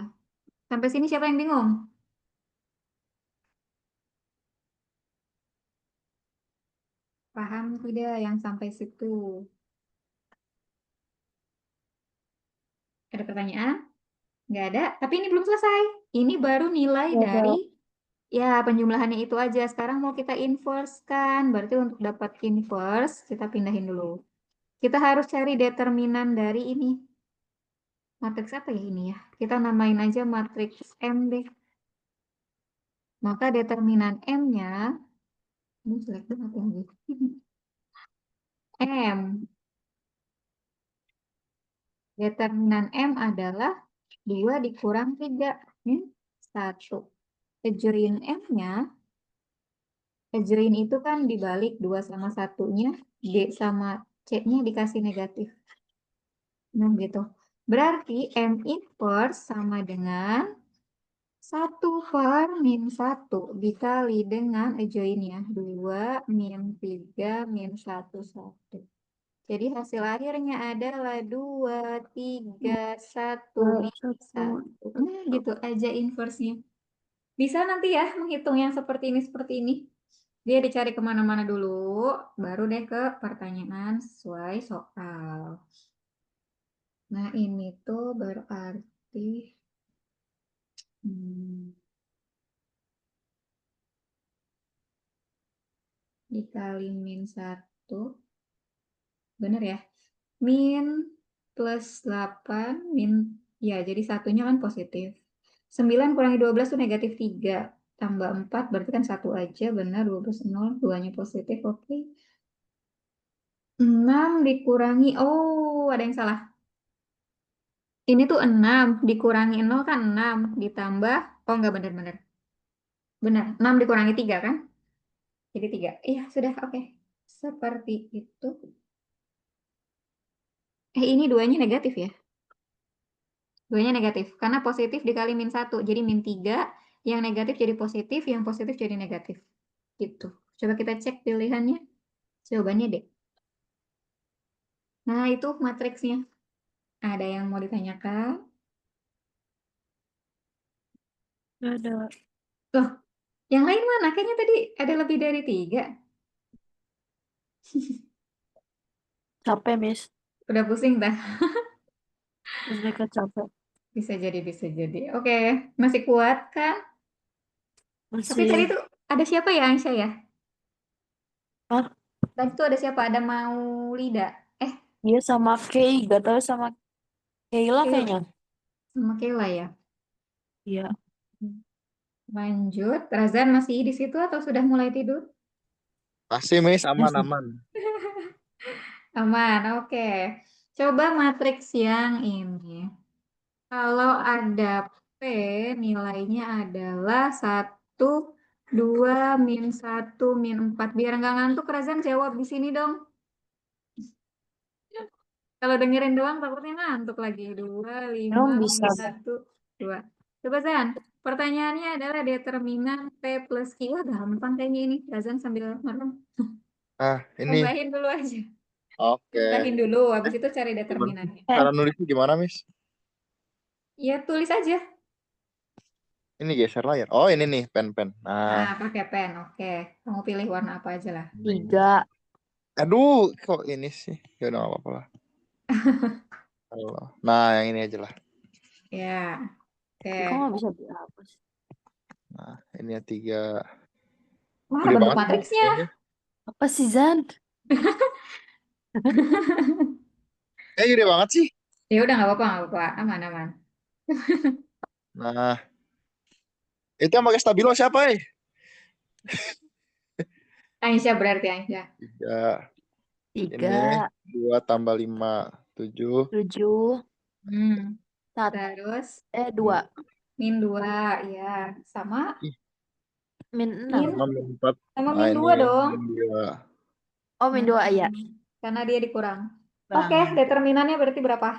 Sampai sini siapa yang bingung? Paham tidak yang sampai situ? Ada pertanyaan? Nggak ada, tapi ini belum selesai. Ini baru nilai Nggak ada. dari, ya penjumlahannya itu aja. Sekarang mau kita inverse kan. Berarti untuk dapat inverse, kita pindahin dulu. Kita harus cari determinan dari ini. Matriks apa ya ini ya? Kita namain aja matriks M deh. Maka determinan M-nya, ini jelek banget ya. M. Determinan M adalah 2 dikurang 3. Min 1. Ajuin M-nya, ajuin itu kan dibalik 2 sama 1-nya, D sama C-nya dikasih negatif. Nah gitu. Berarti M inverse sama dengan 1 per min 1 dikali dengan ajoinnya 2 min 3 min 1, 1. Jadi hasil akhirnya adalah 2, 3, 1, min 1. Nah gitu aja inverse-nya. Bisa nanti ya menghitung yang seperti ini, seperti ini. Dia dicari kemana-mana dulu, baru deh ke pertanyaan sesuai soal. Nah ini tuh berarti... dikali min 1, bener ya? Min plus 8, min, ya jadi satunya kan positif. 9 kurangi 12 itu negatif 3. Tambah 4, berarti kan 1 aja, benar, 12, 0, 2-nya positif, oke. 6 dikurangi, oh ada yang salah. Ini tuh 6, dikurangi 0 kan 6, ditambah, oh enggak benar-benar. Benar, 6 dikurangi 3 kan? Jadi 3. Iya, sudah, oke. Seperti itu. Ini 2-nya negatif ya? 2-nya negatif, karena positif dikali min 1. Jadi min 3, yang negatif jadi positif, yang positif jadi negatif. Gitu. Coba kita cek pilihannya. Jawabannya D. Nah, itu matriksnya. Ada yang mau ditanyakan? Nggak ada. Loh, yang lain mana? Kayaknya tadi ada lebih dari 3. Capek, Miss. Udah pusing dah. Terus mereka capek. Bisa jadi, bisa jadi. Oke, masih kuat kan? Tapi tadi Masih. tuh ada siapa ya, Aisyah ya? Ah, Tadi tuh ada siapa? Ada mau Lida. Eh, dia sama Kay. Gak tahu sama Kayla Kayla. kayaknya. Sama Kayla ya. Iya. Lanjut, Razan masih di situ atau sudah mulai tidur? Pasti Miss, Masih. aman-aman. Aman, oke. Coba matriks yang ini. Kalau ada P, nilainya adalah 1, 2, min 1, min 4. Biar nggak ngantuk, Razan jawab di sini dong. Kalau dengerin doang, takutnya ngantuk lagi. 2, 5, Emang min bisa. 1, 2. Coba, Zan. Pertanyaannya adalah determinan P plus Q. Wah, gampang kayaknya ini. Razan sambil merem. Ah, ini. Tambahin dulu aja. Oke. Tambahin dulu, habis itu cari Gimana? determinannya. Cara nulisnya gimana, Miss? Ya, tulis aja. Ini geser layar. Oh, ini nih, pen. Nah, Nah, pakai pen. Oke. Kamu pilih warna apa aja lah. 3. aduh, kok ini sih? Ya udah nggak apa-apa lah. Nah, yang ini aja lah. Ya, Tapi kok oke. nggak bisa dihapus? Nah, ini ya 3. Mana Gede bentuk banget ini matriksnya? kayaknya. Apa sih, Zan? Gede banget sih. Ya udah nggak apa-apa, nggak apa-apa. Aman, aman. Nah, itu yang pakai stabilo siapa, eh? Aisyah berarti Aisyah. 3. Ini 3, 2 tambah 5, 7. 7, Hmm. 1, Terus 2. min 2, ya. Sama. Ih, min 6. Min 6 min 4. sama Nah, min ini 2 dong. min 2. Oh, min 2 ya. Karena dia dikurang. Bang. Oke, determinannya berarti berapa?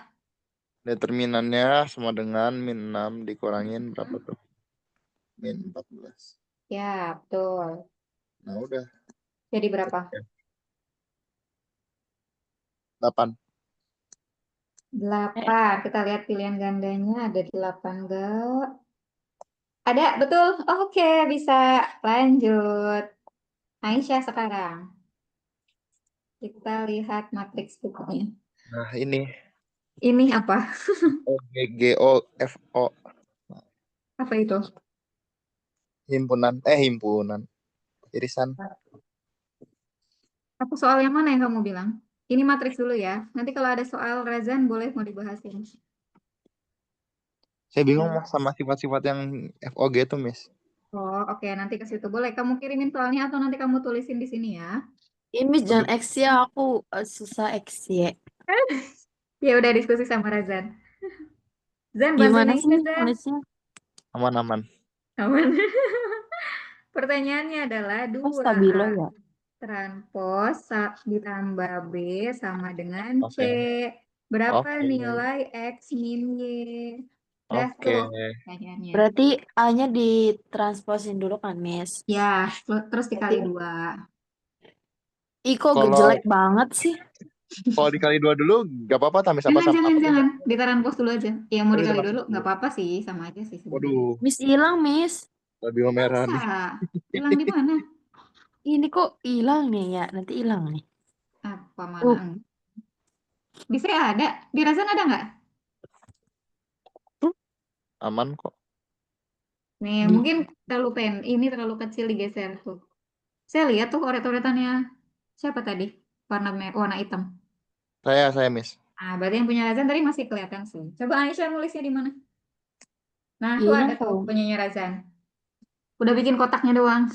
Determinannya sama dengan min 6 dikurangin berapa tuh? Min 14. Ya, betul. Nah, udah. Jadi berapa? 8. 8. Kita lihat pilihan gandanya ada 8 enggak? Ada, betul. Oke, bisa. Lanjut. Aisyah sekarang. Kita lihat matriks berikutnya. Nah, ini Ini apa? OGGOFO Apa itu? himpunan irisan. Apa soal yang mana yang kamu bilang? Ini matriks dulu ya. Nanti kalau ada soal Razan boleh mau dibahasin. Saya bingung Mas sama sifat-sifat yang FOG itu, Miss. Oh, oke. Nanti ke situ boleh. Kamu kirimin soalnya atau nanti kamu tulisin di sini ya. Ini jangan X ya, aku susah X ya. Ya udah diskusi sama Razan. Zan, bantuin Gimana sih Aisyah, Zan. nulisnya? Aman-aman. Aman. Pertanyaannya adalah Oh, 2A stabilo ya. transpos ditambah B sama dengan C. Oke. Berapa Oke. nilai X min Y? Dah Oke. tuh pertanyaannya. Berarti A-nya ditransposin dulu kan, Miss? Ya, terus dikali 2. Ih, kok Kalau jelek banget sih? kalau dikali 2 dulu gak apa-apa tambah apa Jangan, sama jangan, apa jangan. tidak? Ditaran pos dulu aja. Ya mau Tapi dikali termasuk dulu, dulu. nggak apa-apa sih. Sama aja sih sebenarnya. Waduh, Miss hilang, Miss. stabilo merah Masa? nih. Hilang di mana? Ini kok hilang nih ya? Nanti hilang nih. Apa mana? Di saya ada. Di Razan ada nggak? Aman kok. Nih, Di mungkin terlalu ini terlalu kecil digeser tuh. Saya lihat tuh coret-coretannya. Siapa tadi? Warna hitam. Saya Miss. Ah, berarti yang punya Razan tadi masih kelihatan sih. Coba Aisyah nulisnya di mana? Nah, tuh ada hilang tuh kok. punyanya Razan. Udah bikin kotaknya doang.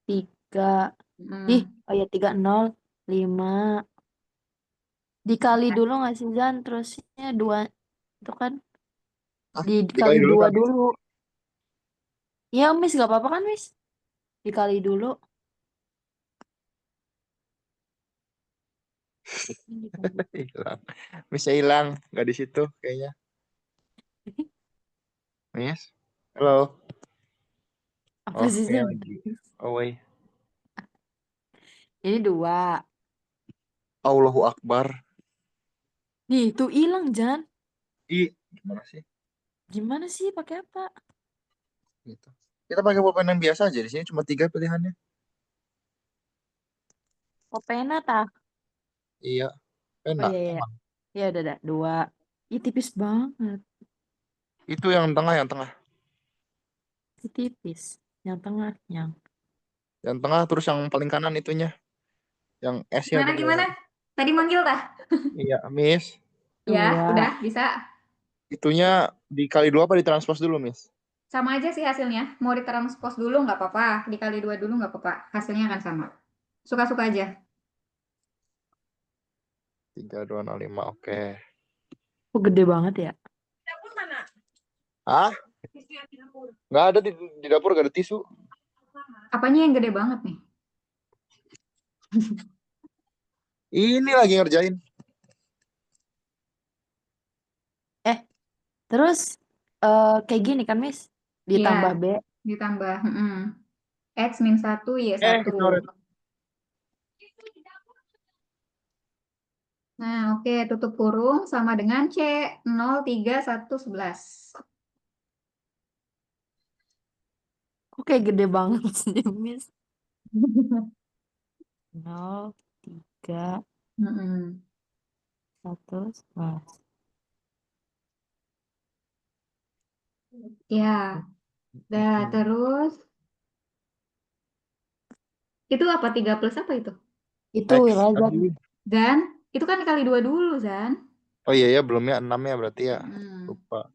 3. Ih, Hmm. oh ya 305. Dikali dulu nggak sih, Zan? Terusnya 2. Itu kan Ah, dikali dikali dulu 2 kan, Miss? dulu. Ya, Miss, gak apa-apa kan, Miss? Dikali dulu. Hilang. Miss hilang, nggak di situ kayaknya. Miss, halo. Apa Oh, sih, kayaknya Zan? lagi away. Ini 2. Allahu Akbar. Nih, itu hilang, Jan. Gimana sih? Gimana sih? Pakai apa? Gitu. Kita pakai pulpen yang biasa aja. Di sini cuma 3 pilihannya. Oh, pena tah? Iya, Oh enak. iya, iya. Emang. Ya udah 2. Ih, tipis banget. Itu yang tengah, yang tengah. Ih, tipis. Yang tengah, yang. Yang tengah terus yang paling kanan itunya. Yang S-nya Gimana, tuh. gimana? Tadi manggil dah? Iya, Miss. Ya, 2. udah bisa. Itunya dikali 2 apa ditranspos dulu, Miss? Sama aja sih hasilnya. Mau ditranspos dulu nggak apa-apa. Dikali 2 dulu nggak apa-apa. Hasilnya akan sama. Suka-suka aja. 3205, oke. Kok gede banget ya? Hah? Nggak ada di dapur, nggak ada tisu. Apanya yang gede banget nih? Ini lagi ngerjain. Terus kayak gini kan, Miss? Ya, Ditambah B. ditambah X min 1 Y 1. Kecoret. Nah, oke. Tutup kurung sama dengan C 03111. Kok kayak gede banget sih, Miss? 0, 3, Mm-mm. 1, 11. Ya, dah terus. Itu apa? 3 plus apa itu? Itu X Razan. tadi. Dan itu kan dikali 2 dulu, Zan. Oh iya ya, belum ya 6 ya berarti ya. Hmm. Lupa.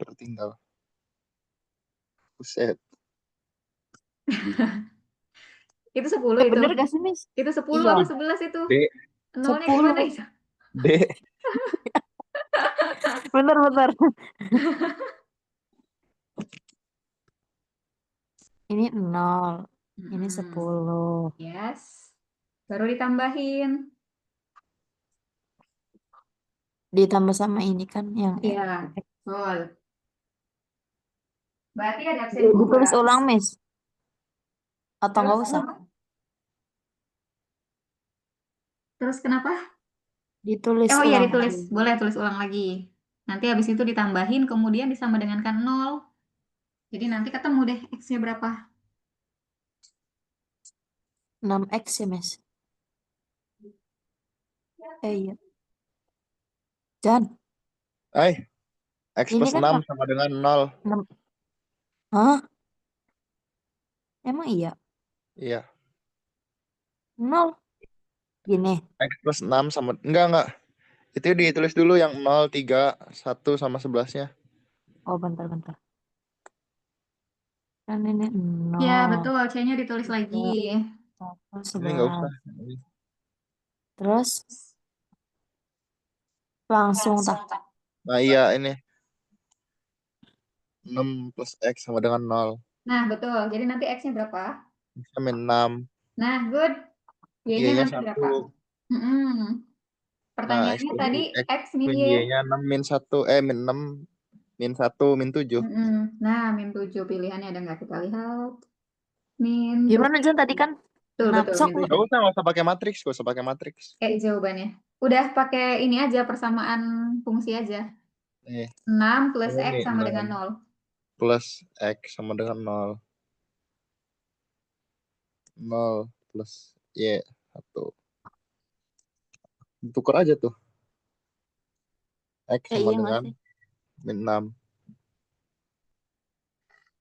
Tertinggal. Buset. Itu 10 itu. Bener gak sih, Miss? Itu 10 Iya. apa 11 itu? D. Nolnya gimana 10. itu? D. Bener. Ini 0. Ini Mm-mm. 10. Yes. Baru ditambahin. Ditambah sama ini kan yang Iya, betul. Berarti ada absen 2. ditulis ulang, Miss. Atau nggak usah? Terus kenapa? Ditulis Oh iya, ulang ditulis. lagi. Boleh tulis ulang lagi. Nanti habis itu ditambahin, kemudian disama dengankan 0. Jadi nanti ketemu deh X-nya berapa. 6x ya, Miss. Iya. Jan, X ini plus kan 6 sama dengan 0. 6. Hah? Emang iya? Iya. 0. Gini. X plus 6 sama... Enggak. Itu ditulis dulu yang 0, 3, 1 sama 11-nya. Oh, bentar. Kan ini Ya, 0. betul. C-nya ditulis lagi. 1, Ini nggak usah. 11. Terus langsung tak. Nah iya ini. 6 plus X sama dengan 0. Nah, betul. Jadi nanti X-nya berapa? Sama 6. Nah, good. Y-nya Y-nya nanti 1. berapa? Mm-mm. Nah, X Pertanyaannya min, tadi X X min min Y. Y-nya 6 min 1. Min 6 min 1 min 7. Mm-mm. Nah, min 7 pilihannya ada nggak kita lihat? Min Gimana, 7. Jan, tadi kan Betul, 6. betul, Sok min lu. 7. Nggak usah pakai matriks. Gak usah pakai matriks. Jawabannya. Udah pakai ini aja, persamaan fungsi aja. Nih, 6 plus X ini sama dengan 6 0. plus X sama dengan 0. 0 plus Y 1. Tukar aja tuh. X sama Iya nggak dengan sih? min 6.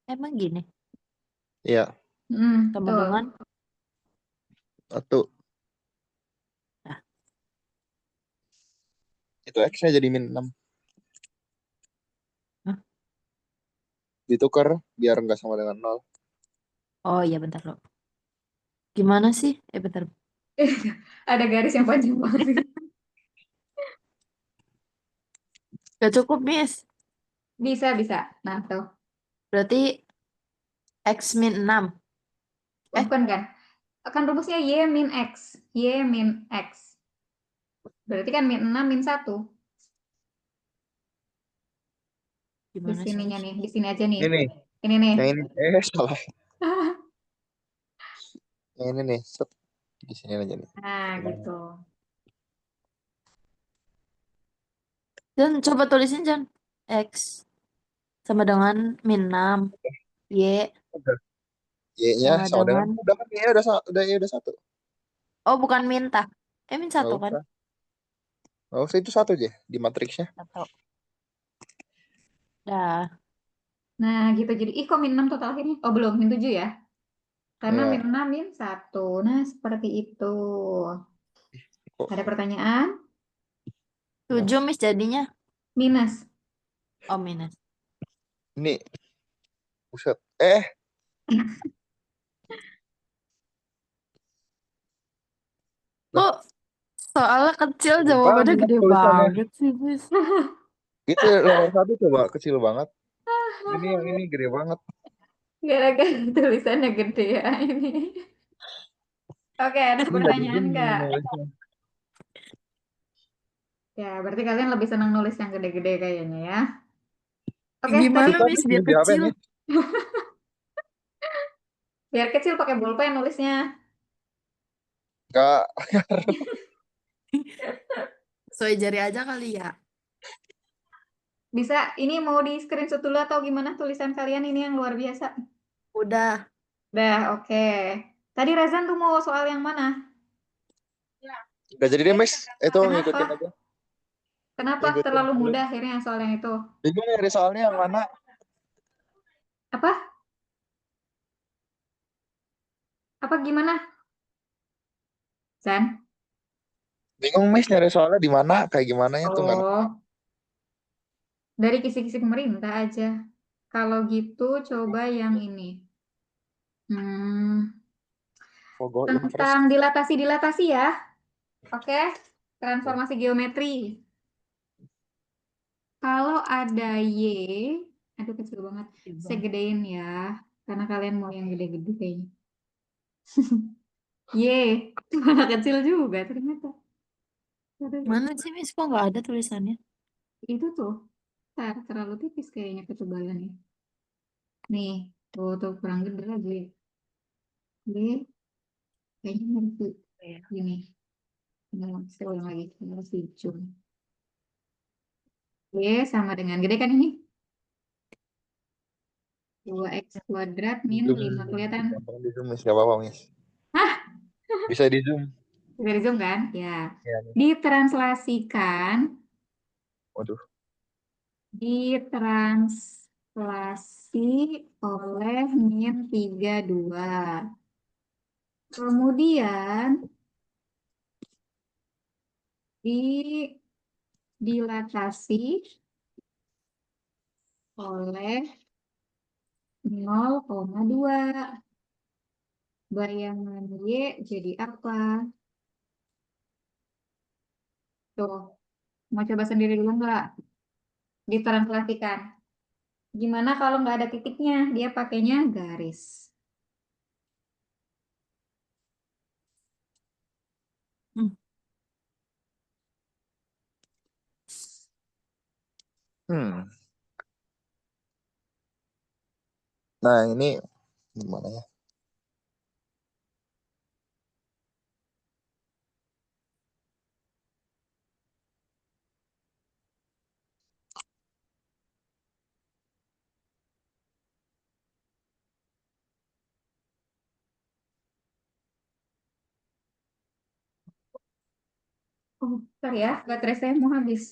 Emang gini. Iya, Sama Betul. dengan 1. Nah. Itu X-nya jadi min 6. Hah? Ditukar biar nggak sama dengan 0. Oh iya, bentar lo. Gimana sih? Bentar. Ada garis yang panjang banget sih. Gak cukup, Miss. Bisa. Nah, tuh. Berarti X min 6. Oh, bukan kan? Kan rumusnya Y min X. Y min X. Berarti kan min 6 min 1. Di Gimana sih, sininya Miss? nih. Di sini aja nih. Ini, Ini nih. yang ini. Salah. Yang ini nih. Set. Di sini aja nih. Nah, gitu. Jan, coba tulisin, Jan. X sama dengan min 6. Y Udah. Y-nya sama sama dengan dengan... udah kan Y udah 1. Oh, bukan min tah. Min Nggak 1 kan? usah. Nggak usah, itu 1 aja di matriksnya. 1. Dah. Nah, gitu. Jadi, kok min 6 total akhirnya? Oh, belum. Min 7 ya? Karena min Ya. 6 min 1. Nah, seperti itu. Kok Ada pertanyaan? 7, Miss, jadinya. Minus. Oh, minus. ini buset. Lah, Kok soalnya kecil, gede jawabannya banget gede tulisannya. banget sih, Miss. Itu nomor 1 coba kecil banget. Ini yang ini gede banget. Gara-gara tulisannya gede ya ini. Oke, ada Ini nggak pertanyaan begini nggak? nulisnya. Ya, berarti kalian lebih senang nulis yang gede-gede kayaknya ya. Oke, tadi Gimana, Susah Miss, nih biar di HP kecil? nih. biar kecil pakai bolpen nulisnya. Nggak. Sesuai jari aja kali ya. Bisa, ini mau di screenshot dulu atau gimana tulisan kalian ini yang luar biasa? Udah. Dah, oke. Tadi Rezan tuh mau soal yang mana? Udah jadi deh, Miss. Itu Kenapa? ngikutin aja. Kenapa Ngikutin terlalu alur. mudah akhirnya soal yang itu? Bingung nyari soalnya yang mana. Apa? Apa gimana? Zan? Bingung, Miss, nyari soalnya di mana, kayak gimana ya tuh nggak. Oh, dari kisi-kisi pemerintah aja. Kalau gitu coba yang ini. Hmm, Fogo Invers. tentang dilatasi ya. Oke, transformasi geometri. Kalau ada Y, aduh kecil banget, Gede banget. segedein ya. Karena kalian mau yang gede-gede kayaknya. Ye, itu anak kecil juga ternyata. Mana sih, Miss? Kok nggak ada tulisannya? Itu tuh, terlalu tipis kayaknya ketebalannya. Nih, tuh kurang gede lagi. Ye, kayaknya ngerti. Iya. Gini, nah, saya ulang lagi. Harus zoom. Ye, sama dengan gede kan ini? 2x kuadrat min Zoom. 5. Kelihatan? Gampang di zoom, Miss. Gak apa-apa, Miss. Hah? Bisa di zoom. Bisa di zoom kan? Ya. Ya, Miss. Ditranslasikan, Waduh. ditranslasi oleh min 32. Kemudian dilatasi oleh 0,2. Bayangan Y jadi apa? Tuh, mau coba sendiri dulu nggak? Ditranslasikan. Gimana kalau nggak ada titiknya? Dia pakainya garis. Hmm. Hmm. Nah, ini gimana ya? Oh, bentar ya, baterai saya mau habis.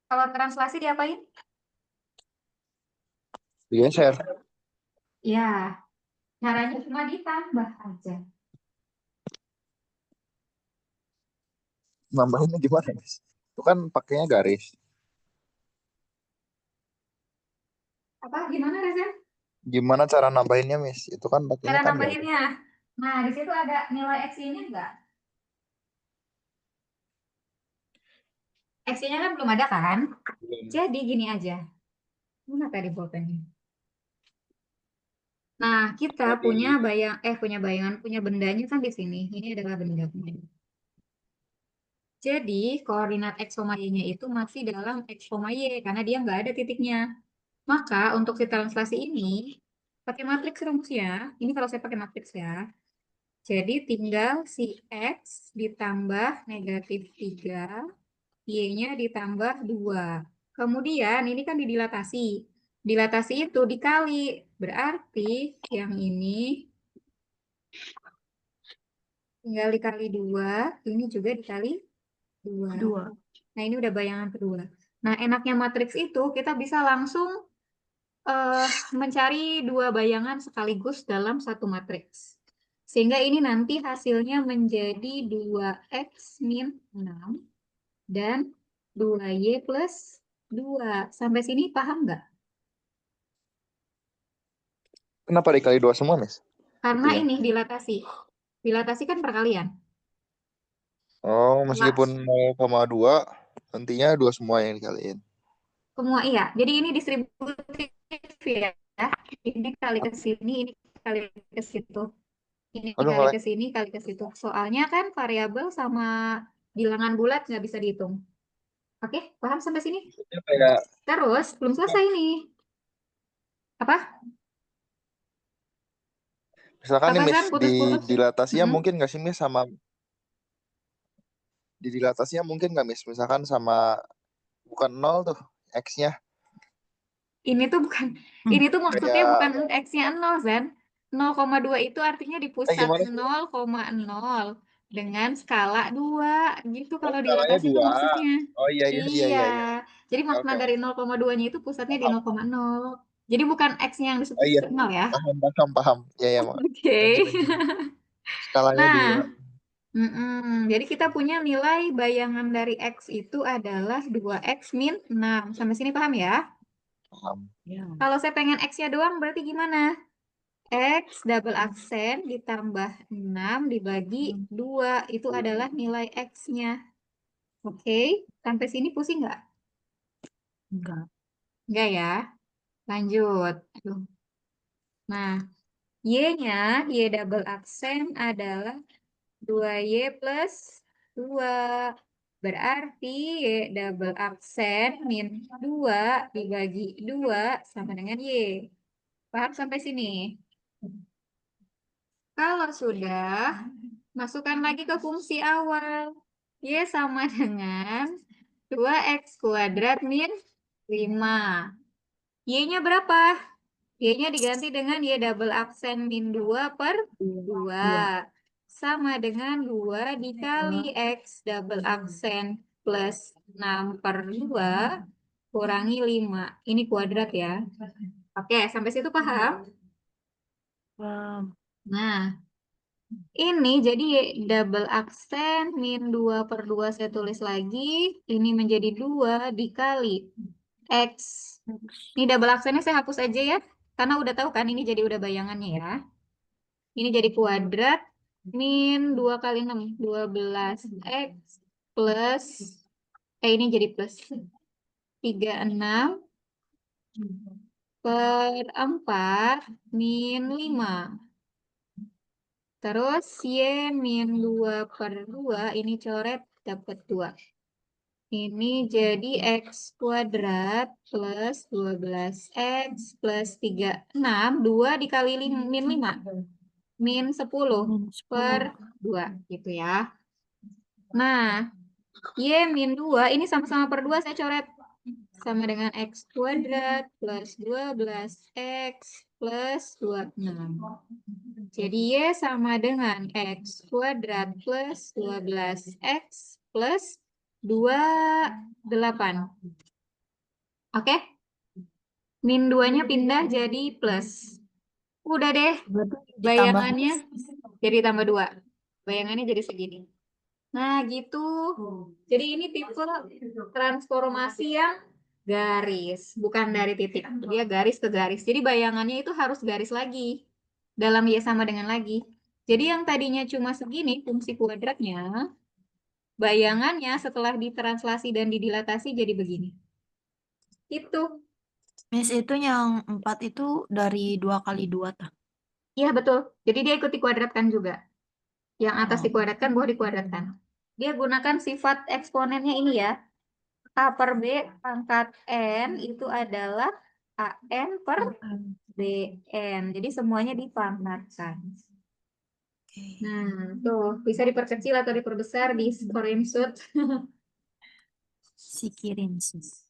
Kalau translasi diapain? Digeser. Ya, caranya cuma ditambah aja. Nambahinnya gimana, Miss? Itu kan pakainya garis. Apa? Gimana, Reza? Gimana cara nambahinnya, Miss? Itu kan Cara pakainya kan garis. nambahinnya. Nah, di situ ada nilai X-nya enggak? X-nya kan belum ada kan? Belum. Jadi gini aja. Mana tadi pulpennya? Nah, kita punya Jadi, punya bayangan, punya bendanya kan di sini. Ini adalah bendanya. Jadi, koordinat X, Y-nya itu masih dalam X, Y, karena dia nggak ada titiknya. Maka, untuk si translasi ini, pakai matriks rumusnya. Ini kalau saya pakai matriks ya. Jadi, tinggal si X ditambah negatif 3, Y-nya ditambah 2. Kemudian, ini kan didilatasi. Dilatasi itu dikali. Berarti, yang ini tinggal dikali 2, ini juga dikali 2. Dua. Nah, ini udah bayangan kedua. Nah, enaknya matriks itu kita bisa langsung eh, mencari dua bayangan sekaligus dalam satu matriks. Sehingga ini nanti hasilnya menjadi 2x min 6 dan 2y plus 2. Sampai sini paham nggak? kenapa dikali 2 semua, Miss? Karena Itunya. ini dilatasi. Dilatasi kan perkalian. Oh, Nggak meskipun 0,2, nantinya 2 semua yang dikaliin. semua iya. Jadi ini distributif ya. Ini kali ke sini, ini kali ke situ. Ini Aduh, kali ngelek. ke sini, kali ke situ. Soalnya kan variabel sama bilangan bulat nggak bisa dihitung. Oke, paham sampai sini? Maksudnya kayak, Terus, belum selesai nih. Apa? misalkan nih, Apa, Miss, Zan? Putus-putus. dilatasinya Mm-mm. mungkin nggak sih, Miss, sama dilatasinya mungkin nggak, Miss? Misalkan sama bukan 0 tuh, X-nya. Ini tuh bukan, Hmm. ini tuh maksudnya bukan Kayak, X-nya 0, Zan. 0,2 itu artinya di pusat gimana sih? 0,0 dengan skala 2. Gitu Oh, kalau skalanya dilatasi itu 2. maksudnya. Oh, iya, iya, iya, Iya. iya, iya. Jadi makna Oke, dari oke. 0,2-nya itu pusatnya di Paham, paham. 0,0. Jadi bukan X-nya yang Oh iya, disebut ya. paham, paham, paham. Ya, ya, Mak. Oke. Lanjut, lanjut. Skalanya Nah, 2. jadi kita punya nilai bayangan dari X itu adalah 2X min 6. Sampai sini paham ya? Paham. Ya. Kalau saya pengen X-nya doang berarti gimana? X double aksen ditambah 6 dibagi 2. Itu adalah nilai X-nya. Oke, sampai sini pusing nggak? Enggak. Nggak ya? Lanjut. Aduh. Nah, Y-nya, Y double aksen adalah 2Y plus 2. Berarti Y double aksen min 2 dibagi 2 sama dengan Y. Paham sampai sini? Kalau sudah, masukkan lagi ke fungsi awal. Y sama dengan 2X kuadrat min 5. Y-nya berapa? Y-nya diganti dengan Y double aksen min 2 per 2. Sama dengan 2 dikali X double aksen plus 6 per 2 kurangi 5. Ini kuadrat ya. Oke, sampai situ paham? Nah, ini jadi double aksen min 2 per 2 saya tulis lagi. Ini menjadi 2 dikali X. Ini double aksennya saya hapus aja ya. Karena udah tahu kan ini jadi udah bayangannya ya. Ini jadi kuadrat min 2 kali 6. 12X plus. Ini jadi plus. 36 per 4 min 5. Terus Y min 2 per 2, ini coret dapat 2. Ini jadi X kuadrat plus 12X plus 36, 2 dikali min 5. Min 10 per 2 gitu ya. Nah, Y min 2, ini sama-sama per 2 saya coret. Sama dengan X kuadrat plus 12X plus 26. Jadi Y sama dengan X kuadrat plus 12X plus 28. Oke? Min 2-nya pindah jadi plus. Udah deh, Berarti ditambah bayangannya jadi tambah 2. Bayangannya jadi segini. Nah, gitu. Jadi ini tipe transformasi yang garis, bukan dari titik. Dia garis ke garis. Jadi bayangannya itu harus garis lagi. Dalam Y sama dengan lagi. Jadi yang tadinya cuma segini, fungsi kuadratnya, bayangannya setelah ditranslasi dan didilatasi jadi begini. Itu. Miss itu yang 4 itu dari 2 kali 2 tah. Iya, betul. Jadi dia ikut dikuadratkan juga. Yang atas dikuadratkan, bawah dikuadratkan. Dia gunakan sifat eksponennya ini ya. A per B pangkat N itu adalah AN per BN. Jadi semuanya dipangkatkan. Nah, tuh bisa diperkecil atau diperbesar di screenshot. Si kirim sis.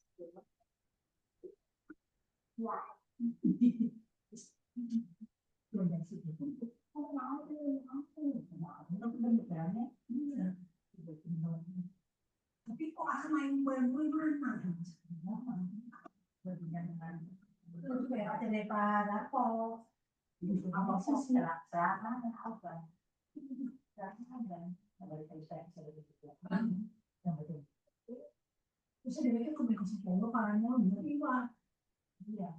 Tapi kok aku main mana? Kayak ada daripada kok. Apa sih terlaksana apa? Bisa dibikin komunikasi pola karena menerima. Iya.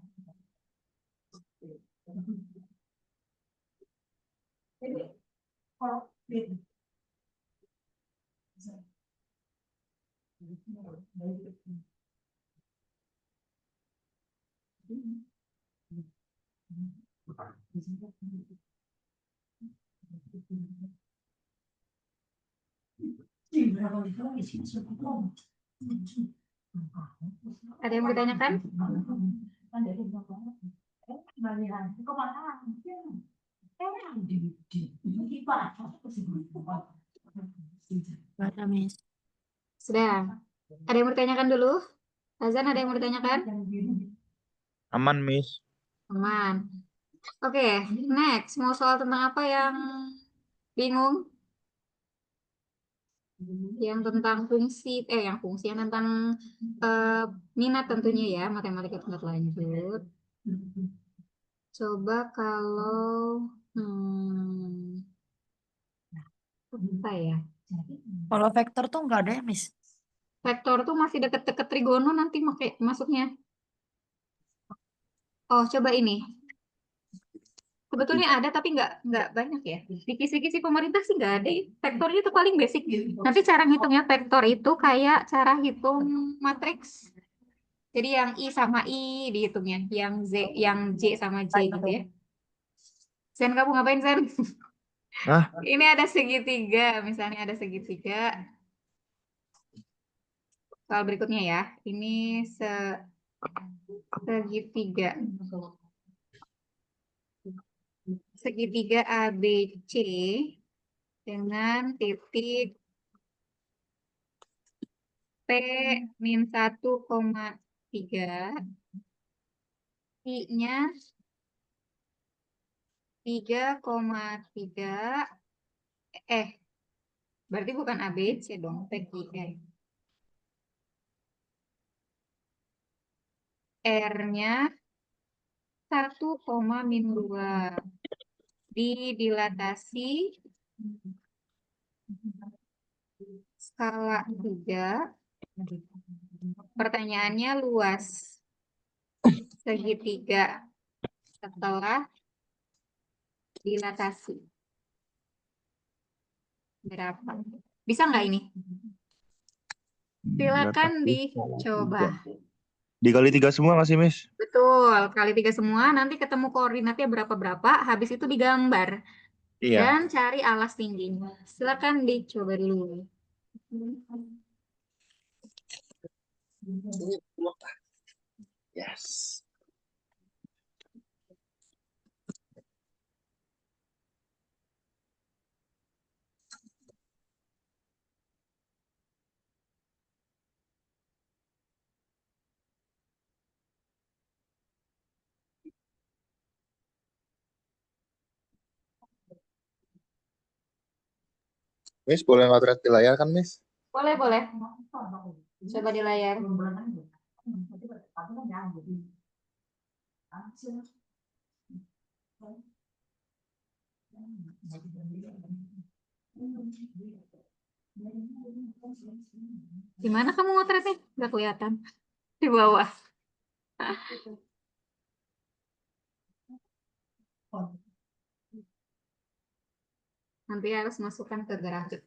Jadi kalau Ada yang mau ditanyakan? Ada Miss. Sudah. Ada yang mau ditanyakan dulu? Azan, ada yang mau ditanyakan? Aman, Miss. Aman. Oke, next. Mau soal tentang apa yang bingung? Yang tentang yang tentang minat tentunya ya, matematika tingkat lanjut. Coba kalau apa ya? Kalau vektor tuh nggak ada ya, Miss? Vektor tuh masih deket-deket trigono nanti masuknya. Oh, coba ini. Sebetulnya ada tapi nggak banyak ya. Di kisi-kisi pemerintah sih nggak ada. Vektornya itu paling basic. Nanti cara ngitungnya vektor itu kayak cara hitung matriks. Jadi yang I sama I dihitungnya, yang J sama J gitu ya. Zen, kamu ngapain, Zen? Hah? Ini ada segitiga, misalnya ada segitiga. Soal berikutnya ya. Ini segitiga. Segitiga ABC dengan titik P min 1,3. I-nya 3,3. Berarti bukan ABC dong, PQR. R-nya 1,-2 dilatasi skala 3. Pertanyaannya luas segitiga setelah dilatasi berapa? Bisa nggak ini? Silakan dicoba. Dikali 3 semua nggak sih, Miss? Betul, kali 3 semua, nanti ketemu koordinatnya berapa-berapa, habis itu digambar. Iya. Dan cari alas tingginya. Silakan dicoba dulu. Yes. Miss, boleh ngotret di layar kan, Miss? Boleh, boleh. Coba di layar. Gimana kamu motretnya? Nggak kelihatan. Di bawah. Nanti harus masukkan ke grafik.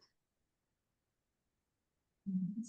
Ketemu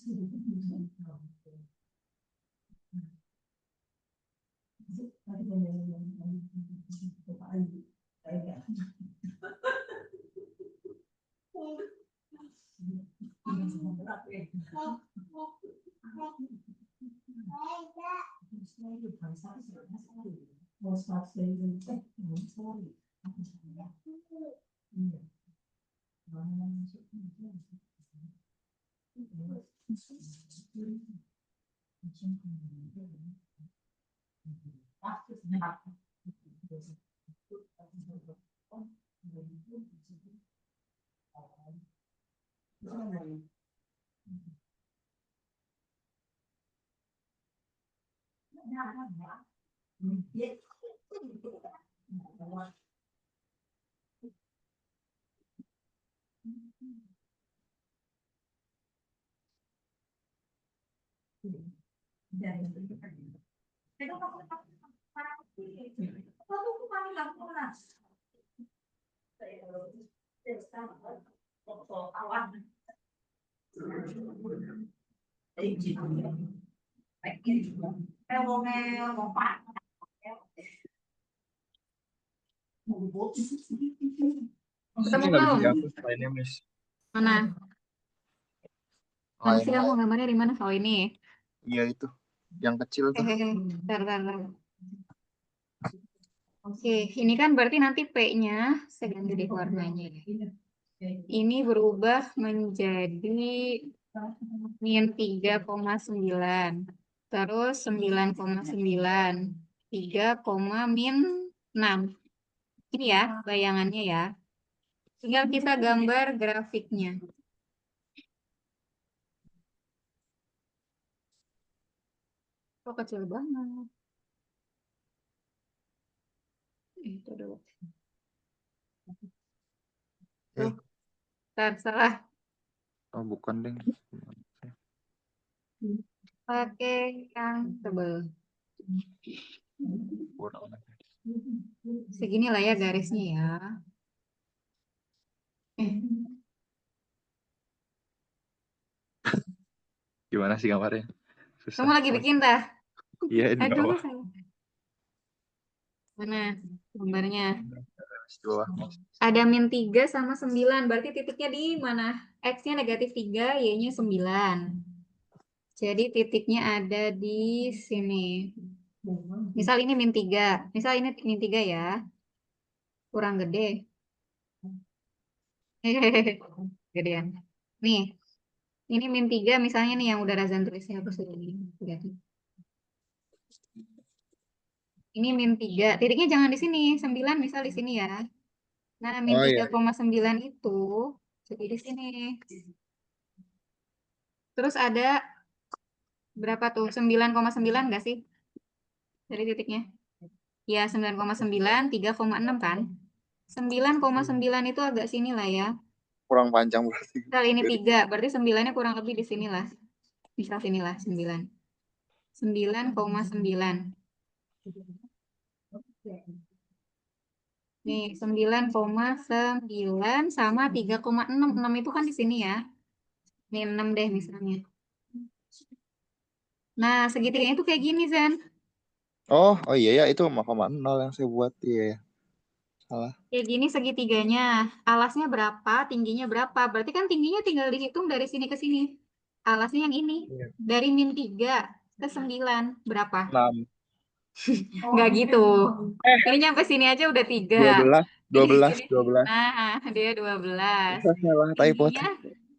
Ini nggak bisa belum? dihapus lainnya, Miss. Mana? Mana sih Lain. kamu gambarnya di mana? Oh, ini. Iya itu. Yang kecil tuh. Hehehe. Bentar, bentar, bentar. Oke, ini kan berarti nanti P-nya, saya ganti deh warnanya. Ini berubah menjadi min 3,9. Terus 9,9. 3, min 6. Ini ya bayangannya ya. Tinggal kita gambar grafiknya. Kok kecil banget. Itu dulu. Eh. Tuh, ntar salah. Oh, bukan, Deng. Pakai yang tebal. Kurang. Segini lah ya garisnya ya. Gimana sih gambarnya? Susah. Kamu lagi bikin dah? Iya, di Aduh, bawah. salah. Mana gambarnya? Di bawah. Ada -3 sama 9. Berarti titiknya di mana? X-nya -3, Y-nya 9. Jadi titiknya ada di sini. Misal ini -3. Misal ini -3 ya. Kurang gede. Hehehe. Gedean. Nih. Ini -3 misalnya nih yang udah Razan tulisnya aku sudah ini. Lihat nih. Ini -3. Titiknya jangan di sini. 9 misal di sini ya. Nah, Oh iya. -3,9 itu jadi di sini. Terus ada berapa tuh? 9,9 nggak sih? Dari titiknya. Ya, 9,9, 3,6 kan? 9,9 itu agak sini lah ya. Kurang panjang berarti. Misal ini Jadi, 3, berarti 9-nya kurang lebih di sinilah. Misal sinilah 9. 9,9. Nih, 9,9 sama 3,6. 6 itu kan di sini ya. Nih, 6 deh misalnya. Nah, segitiganya itu kayak gini, Zen. oh iya ya, itu 0,0 yang saya buat. Iya, ya. Salah. Kayak gini segitiganya. Alasnya berapa, tingginya berapa. Berarti kan tingginya tinggal dihitung dari sini ke sini. Alasnya yang ini. Iya. Dari -3 ke 9. Berapa? 6. Nggak gitu. Ini nyampe sini aja udah 3. 12, Jadi 12, sini. 12. Nah, dia 12. Salah, typo. Tingginya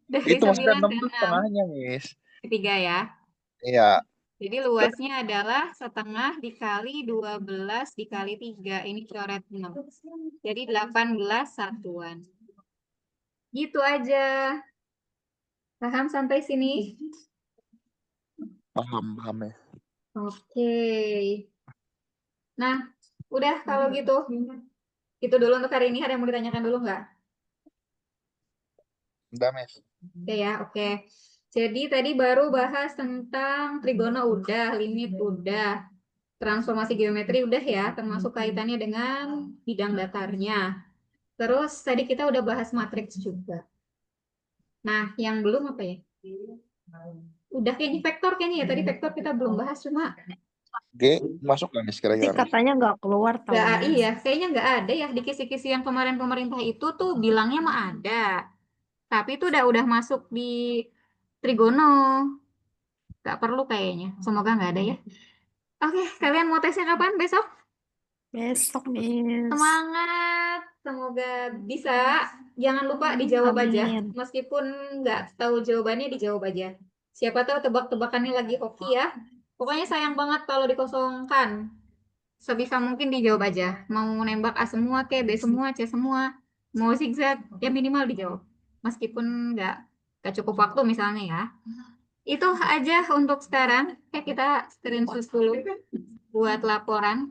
dari Itu maksudnya 9 6 ke tuh 6. setengahnya, Miss. Ketiga ya. Iya. Jadi luasnya adalah setengah dikali 12 dikali 3. Ini coret 6. Jadi 18 satuan. Gitu aja. Paham sampai sini? Paham, paham ya. Oke. Nah, udah kalau gitu. Itu dulu untuk hari ini. Ada yang mau ditanyakan dulu nggak? Udah, Miss. Oke ya, oke. Jadi tadi baru bahas tentang trigona udah, limit udah, transformasi geometri udah ya, termasuk kaitannya dengan bidang datarnya. Terus tadi kita udah bahas matriks juga. Nah, yang belum apa ya? Udah kayaknya vektor kayaknya ya. Tadi vektor kita belum bahas, cuma G masuk nggak, Miss, Tapi kira-kira? katanya nggak keluar tahu. nggak, iya, kayaknya nggak ada ya di kisi-kisi yang kemarin pemerintah itu tuh bilangnya mah ada. Tapi itu udah masuk di trigono. Nggak perlu kayaknya. Semoga nggak ada ya. Oke, kalian mau tesnya kapan? Besok? Besok, Miss. Semangat. Semoga bisa. Jangan lupa dijawab aja. Amin. Meskipun nggak tahu jawabannya, dijawab aja. Siapa tahu tebak-tebakannya lagi hoki ya. Pokoknya sayang banget kalau dikosongkan. Sebisa mungkin dijawab aja. Mau nembak A semua, ke B semua, C semua. Mau zigzag, ya minimal dijawab. Meskipun nggak cukup waktu misalnya ya. Itu aja untuk sekarang. Kita screenshot dulu buat laporan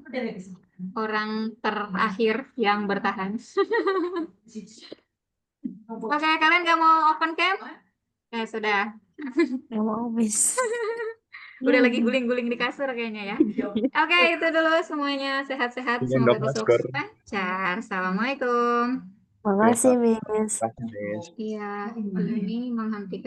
orang terakhir yang bertahan. Oke, kalian nggak mau open cam? Sudah. Nggak mau, Miss. Udah lagi guling-guling di kasur kayaknya ya. Oke, itu dulu semuanya. Sehat-sehat. Dengan Semoga dong besok masker. lancar. Assalamualaikum. Makasih, Miss. Makasih, Miss. Iya, ini menghentikan.